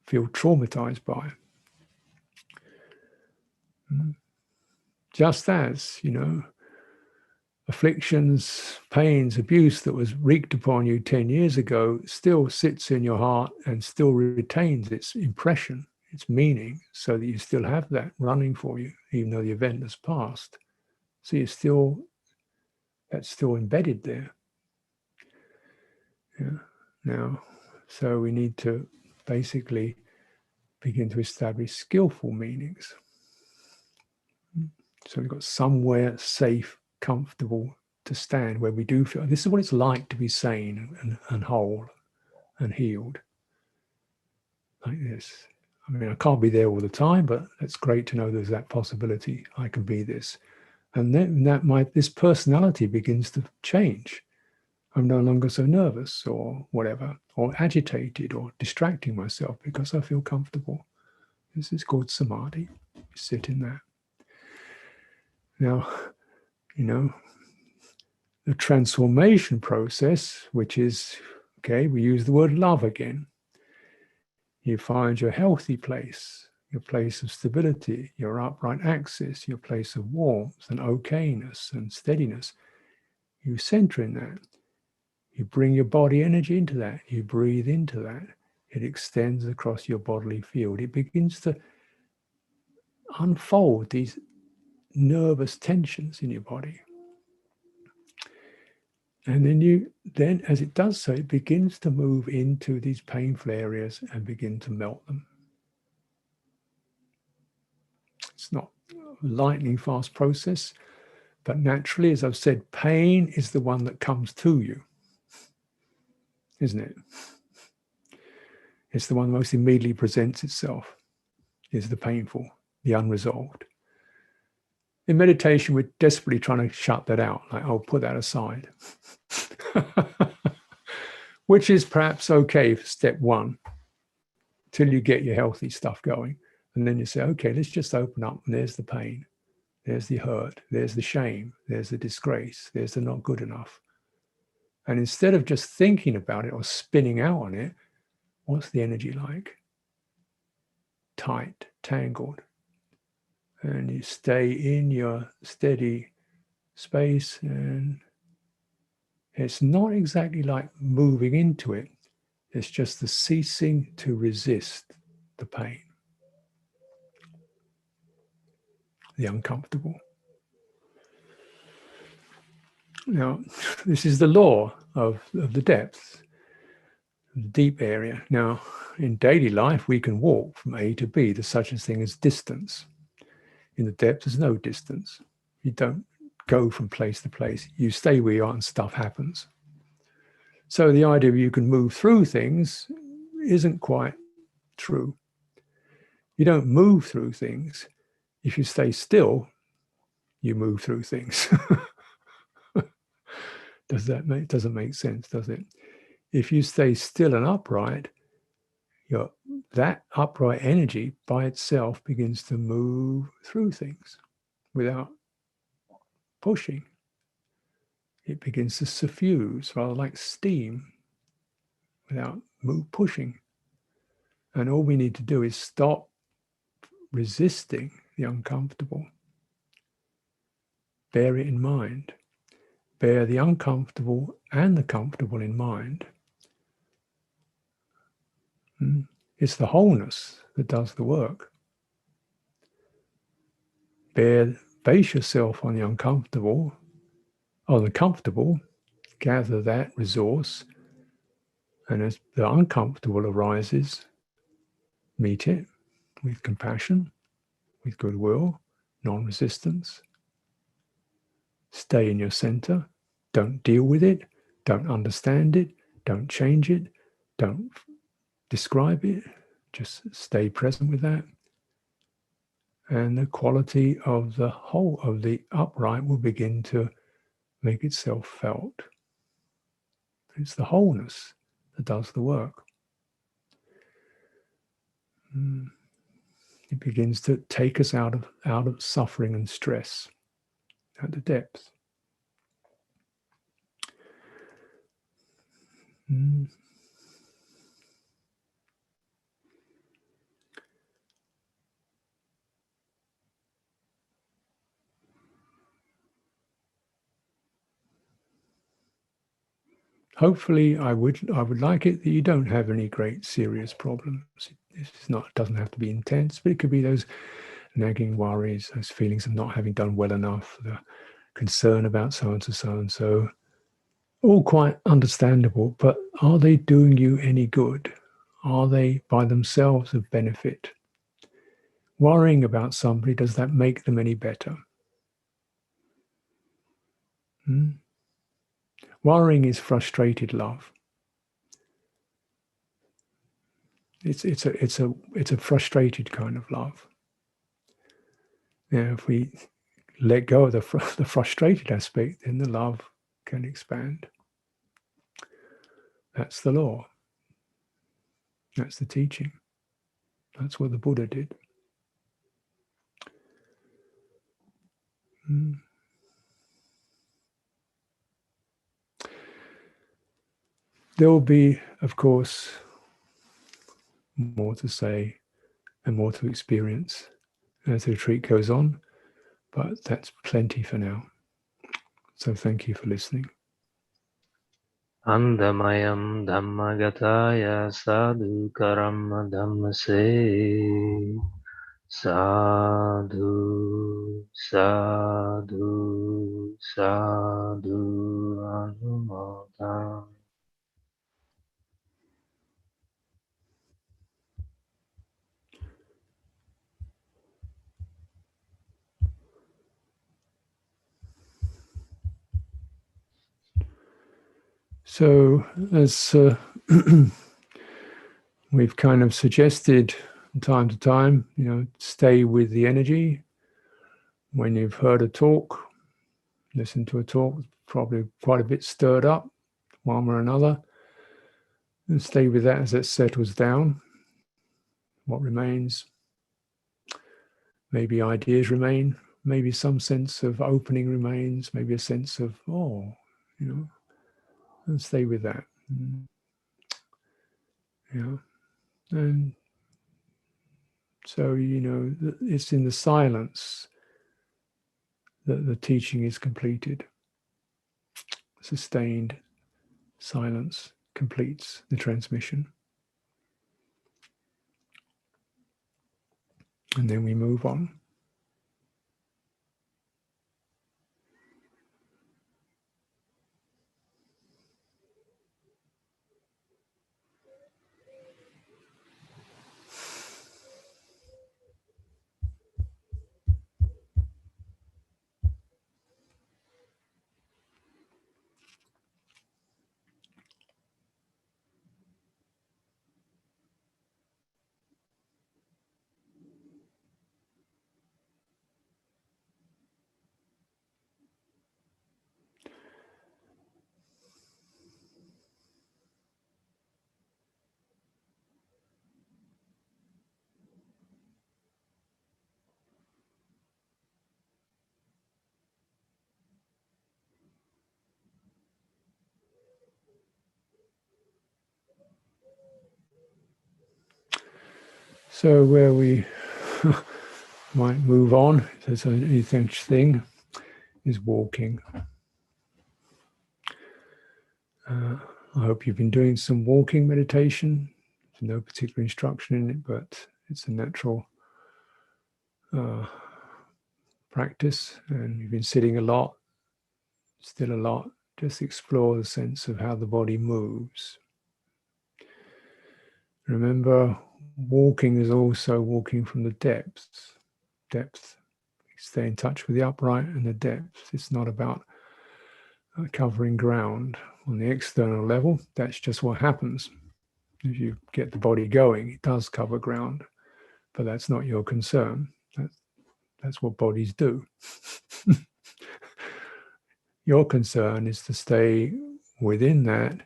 Speaker 2: feel traumatized by. Just as, afflictions, pains, abuse that was wreaked upon you 10 years ago still sits in your heart and still retains its impression, its meaning, so that you still have that running for you, even though the event has passed. So that's still embedded there. Yeah. Now, so we need to basically begin to establish skillful meanings. So we've got somewhere safe, comfortable to stand, where we do feel this is what it's like to be sane and whole and healed. Like this. I mean, I can't be there all the time, but it's great to know there's that possibility. I can be this. And then this personality begins to change. I'm no longer so nervous or whatever, or agitated or distracting myself because I feel comfortable. This is called samadhi. You sit in that. Now, the transformation process, which is, we use the word love again. You find your healthy place, your place of stability, your upright axis, your place of warmth and okayness and steadiness. You center in that. You bring your body energy into that. You breathe into that. It extends across your bodily field. It begins to unfold these nervous tensions in your body. And then as it does so, it begins to move into these painful areas and begin to melt them. It's not a lightning fast process, but naturally, as I've said, pain is the one that comes to you, isn't it? It's the one that most immediately presents itself, is the painful, the unresolved. In meditation, we're desperately trying to shut that out, like, oh, put that aside. Which is perhaps okay for step one, till you get your healthy stuff going. And then you say, okay, let's just open up, and there's the pain, there's the hurt, there's the shame, there's the disgrace, there's the not good enough. And instead of just thinking about it or spinning out on it, what's the energy like? Tight, tangled. And you stay in your steady space, and it's not exactly like moving into it. It's just the ceasing to resist the pain, the uncomfortable. Now, this is the law of the depths, the deep area. Now, in daily life, we can walk from A to B. There's such a thing as distance. In the depths, there's no distance. You don't go from place to place. You stay where you are and stuff happens. So the idea of you can move through things isn't quite true. You don't move through things. If you stay still, you move through things. Doesn't make sense, does it? If you stay still and upright, that upright energy by itself begins to move through things without pushing. It begins to suffuse, rather like steam, without pushing. And all we need to do is stop resisting the uncomfortable. Bear it in mind. Bear the uncomfortable and the comfortable in mind. It's the wholeness that does the work. Bear base yourself on the uncomfortable, on the comfortable, gather that resource, and as the uncomfortable arises, meet it with compassion, with goodwill, non-resistance. Stay in your center. Don't deal with it. Don't understand it. Don't change it. Don't describe it. Just stay present with that. And the quality of the whole, of the upright, will begin to make itself felt. It's the wholeness that does the work. It begins to take us out of suffering and stress at the depth. Hopefully, I would like it that you don't have any great serious problems. It doesn't have to be intense, but it could be those nagging worries, those feelings of not having done well enough, the concern about so and so. All quite understandable, but are they doing you any good? Are they by themselves of benefit? Worrying about somebody, does that make them any better? Worrying is frustrated love. It's a frustrated kind of love. Now, if we let go of the frustrated aspect, then the love can expand. That's the law. That's the teaching. That's what the Buddha did. There will be, of course, more to say and more to experience as the retreat goes on, but that's plenty for now. So thank you for listening.
Speaker 1: Andamayam Dhammagataya Sadhu Karam Dhammase Sadhu Sadhu Sadhu Anumodam.
Speaker 2: So as we've kind of suggested from time to time, stay with the energy. When you've heard a talk, listen to a talk, probably quite a bit stirred up, one way or another, and stay with that as it settles down. What remains? Maybe ideas remain, maybe some sense of opening remains, maybe a sense of, and stay with that. And so, it's in the silence that the teaching is completed. Sustained silence completes the transmission. And then we move on. So where we might move on, if there's any such thing, is walking. I hope you've been doing some walking meditation. There's no particular instruction in it, but it's a natural practice, and you've been sitting a lot, still a lot, just explore the sense of how the body moves. Remember, walking is also walking from the depth. Stay in touch with the upright and the depth. It's not about covering ground. On the external level, that's just what happens. If you get the body going, it does cover ground, but that's not your concern. That's what bodies do. Your concern is to stay within that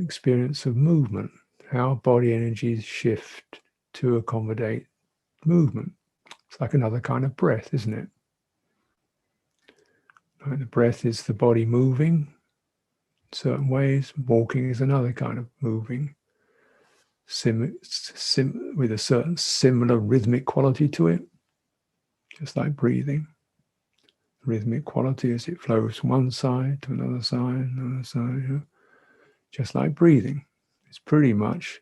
Speaker 2: experience of movement, how body energies shift to accommodate movement. It's like another kind of breath, isn't it? Right, the breath is the body moving in certain ways. Walking is another kind of moving, with a certain similar rhythmic quality to it, just like breathing. Rhythmic quality as it flows from one side to another side, just like breathing. It's pretty much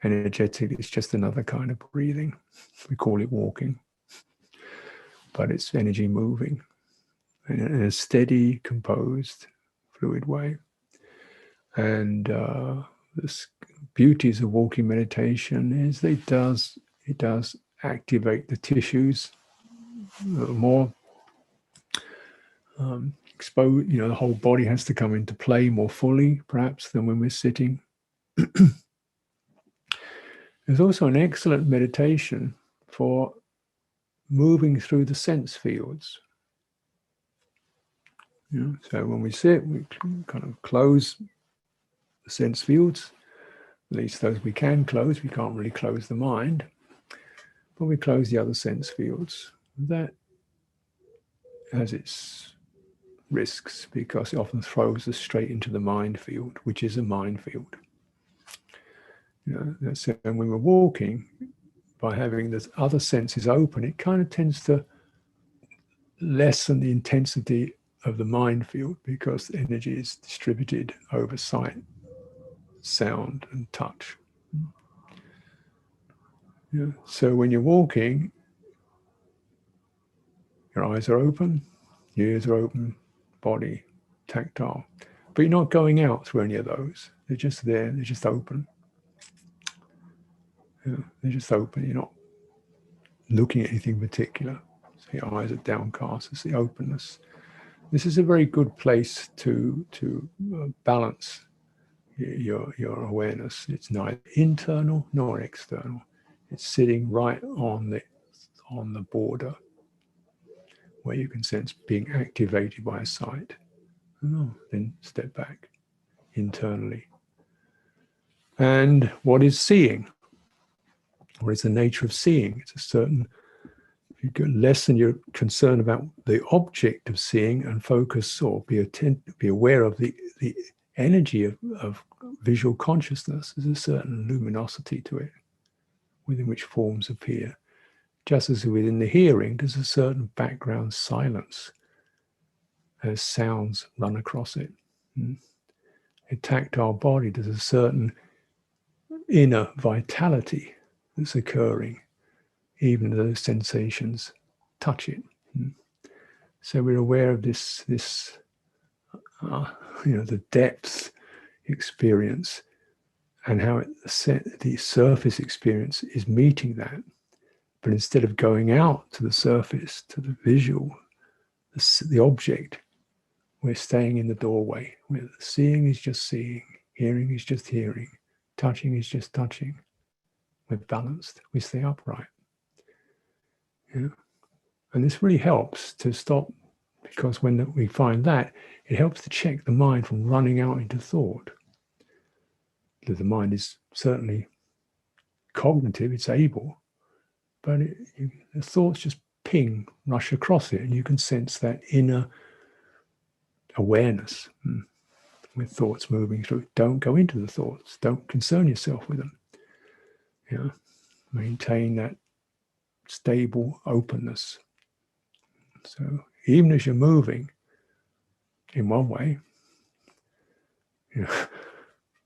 Speaker 2: energetic. It's just another kind of breathing. We call it walking, but it's energy moving in a steady, composed, fluid way. And the beauties of walking meditation is that it does activate the tissues a little more. Expose, the whole body has to come into play more fully, perhaps, than when we're sitting. There's also an excellent meditation for moving through the sense fields. So when we sit, we kind of close the sense fields, at least those we can close. We can't really close the mind, but we close the other sense fields. That has its risks because it often throws us straight into the mind field, which is a minefield. So when we're walking, by having the other senses open, it kind of tends to lessen the intensity of the mind field because the energy is distributed over sight, sound, and touch. So when you're walking, your eyes are open, your ears are open, body, tactile. But you're not going out through any of those. They're just there, they're just open. They're just open. You're not looking at anything particular. So your eyes are downcast. It's the openness. This is a very good place to balance your awareness. It's neither internal nor external. It's sitting right on the border where you can sense being activated by a sight. Then step back internally. And what is seeing? What is the nature of seeing? It's a certain, you can lessen your concern about the object of seeing and focus or be aware of the energy of visual consciousness. There's a certain luminosity to it within which forms appear. Just as within the hearing, there's a certain background silence as sounds run across it. A tactile body, there's a certain inner vitality that's occurring, even though those sensations touch it. So we're aware of this the depth experience and how the surface experience is meeting that. But instead of going out to the surface, to the visual, the object, we're staying in the doorway, where seeing is just seeing, hearing is just hearing, touching is just touching. We're balanced, we stay upright. And this really helps to stop, because when we find that, it helps to check the mind from running out into thought. The mind is certainly cognitive, it's able, but the thoughts just rush across it, and you can sense that inner awareness with thoughts moving through. Don't go into the thoughts. Don't concern yourself with them. Maintain that stable openness. So even as you're moving in one way,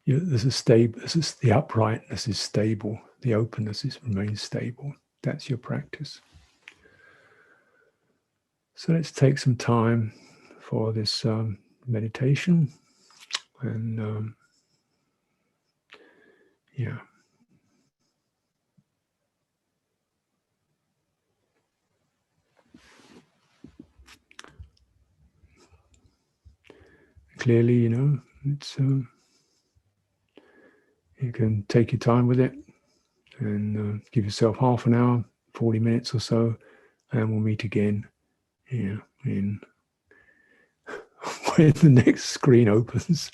Speaker 2: the uprightness is stable. The openness remains stable. That's your practice. So let's take some time for this meditation, and yeah. Clearly, you know, it's you can take your time with it and give yourself half an hour, 40 minutes or so, and we'll meet again, yeah, in when the next screen opens.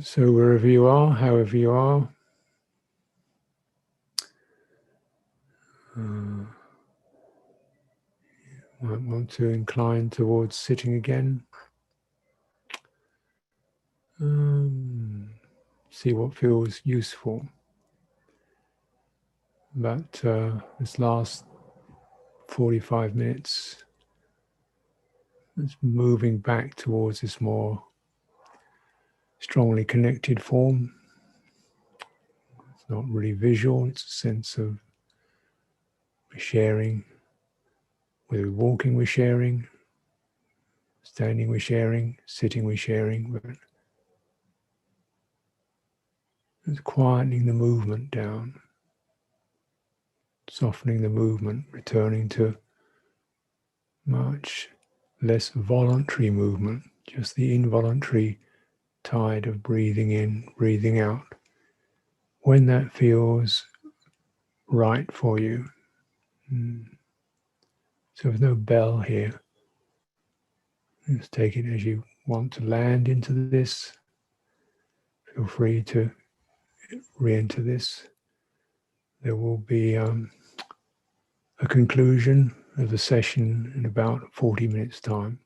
Speaker 2: So wherever you are, however you are, might want to incline towards sitting again. See what feels useful. But this last 45 minutes, it's moving back towards this more strongly connected form. It's not really visual, it's a sense of sharing. Whether we're walking, we're sharing, standing, we're sharing, sitting, we're sharing, but it's quietening the movement down, softening the movement, returning to much less voluntary movement, just the involuntary tide of breathing in, breathing out. When that feels right for you. So there's no bell here. Just take it as you want to land into this. Feel free to re-enter this. There will be a conclusion of the session in about 40 minutes' time.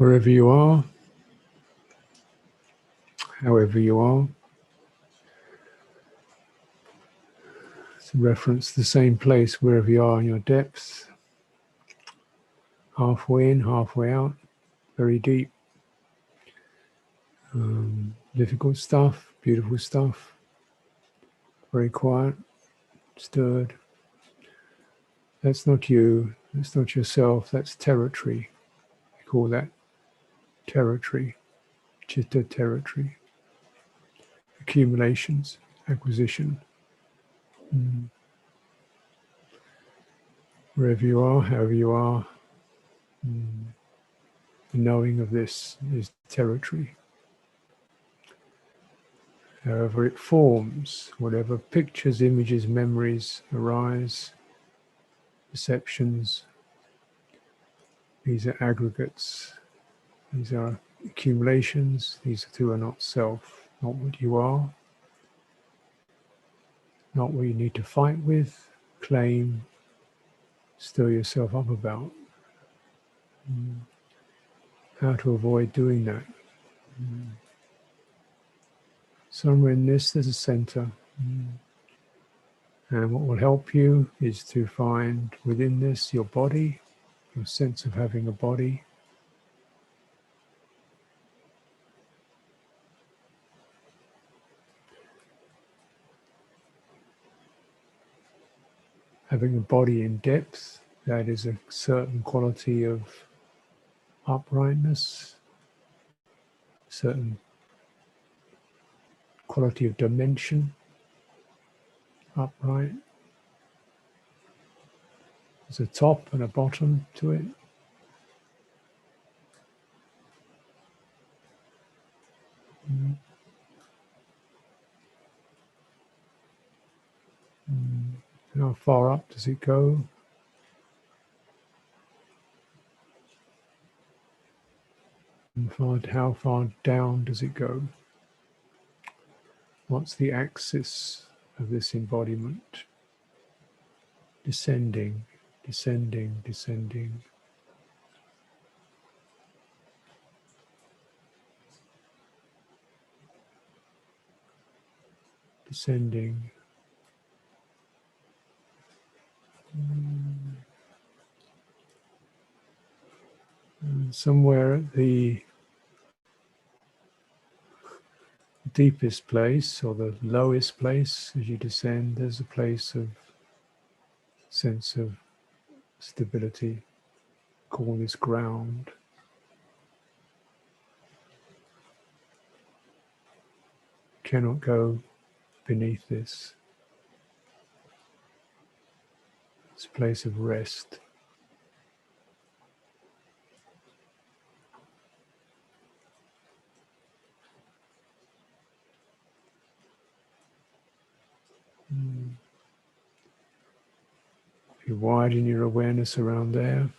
Speaker 2: Wherever you are, however you are, to reference the same place wherever you are in your depth, halfway in, halfway out, very deep. Difficult stuff, beautiful stuff, very quiet, stirred. That's not you, that's not yourself, that's territory. We call that territory, chitta territory. Accumulations, acquisition. Wherever you are, however you are, the knowing of this is territory. However it forms, whatever pictures, images, memories arise, perceptions, these are aggregates, these are accumulations, these two are not self, not what you are, not what you need to fight with, claim, stir yourself up about. How to avoid doing that. Somewhere in this, there's a center. And what will help you is to find within this your body, your sense of having a body. Having a body in depth, that is a certain quality of uprightness, certain quality of dimension, upright. There's a top and a bottom to it. How far up does it go? And how far down does it go? What's the axis of this embodiment? Descending, descending, descending. Descending. And somewhere at the deepest place or the lowest place as you descend, there's a place of sense of stability. Call this ground. Cannot go beneath this. It's a place of rest. If you widen your awareness around there,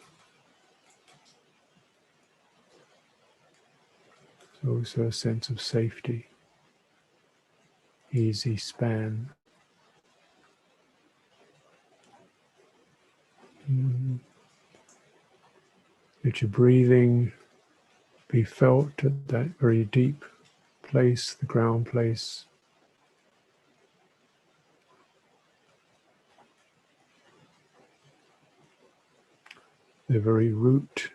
Speaker 2: there's also a sense of safety, easy span. Let your breathing be felt at that very deep place, the ground place. The very root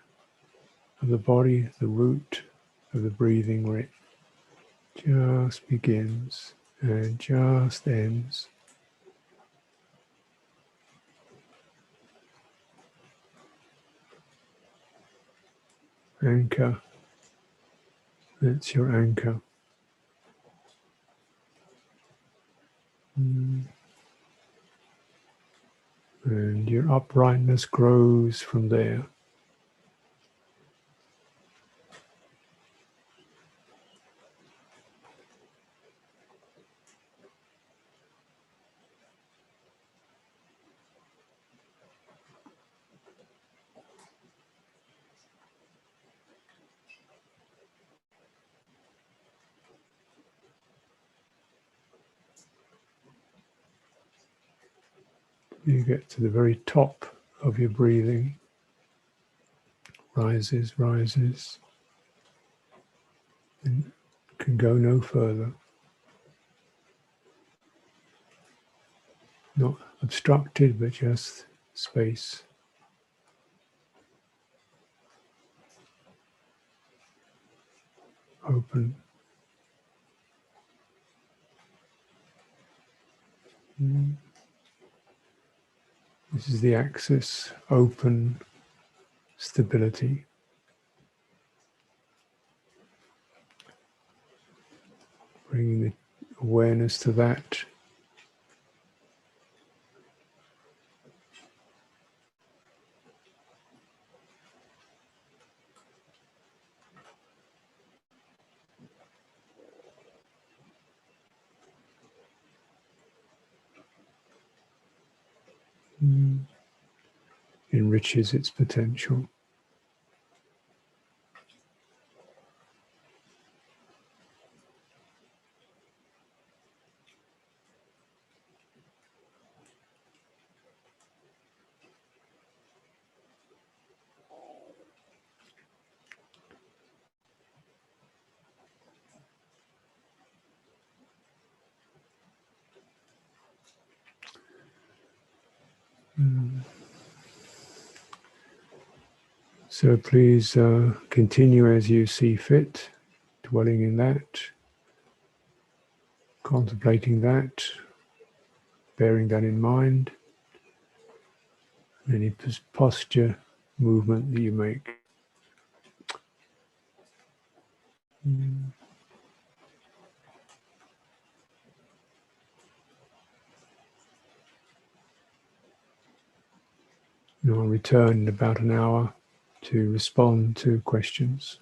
Speaker 2: of the body, the root of the breathing, where it just begins and just ends. Anchor, that's your anchor. And your uprightness grows from there. You get to the very top of your breathing. Rises, rises. and can go no further. Not obstructed, but just space. Open. This is the axis, open, stability. Bringing the awareness to that. Enriches its potential. So please continue as you see fit, dwelling in that, contemplating that, bearing that in mind, any posture, movement that you make. I'll return in about an hour to respond to questions.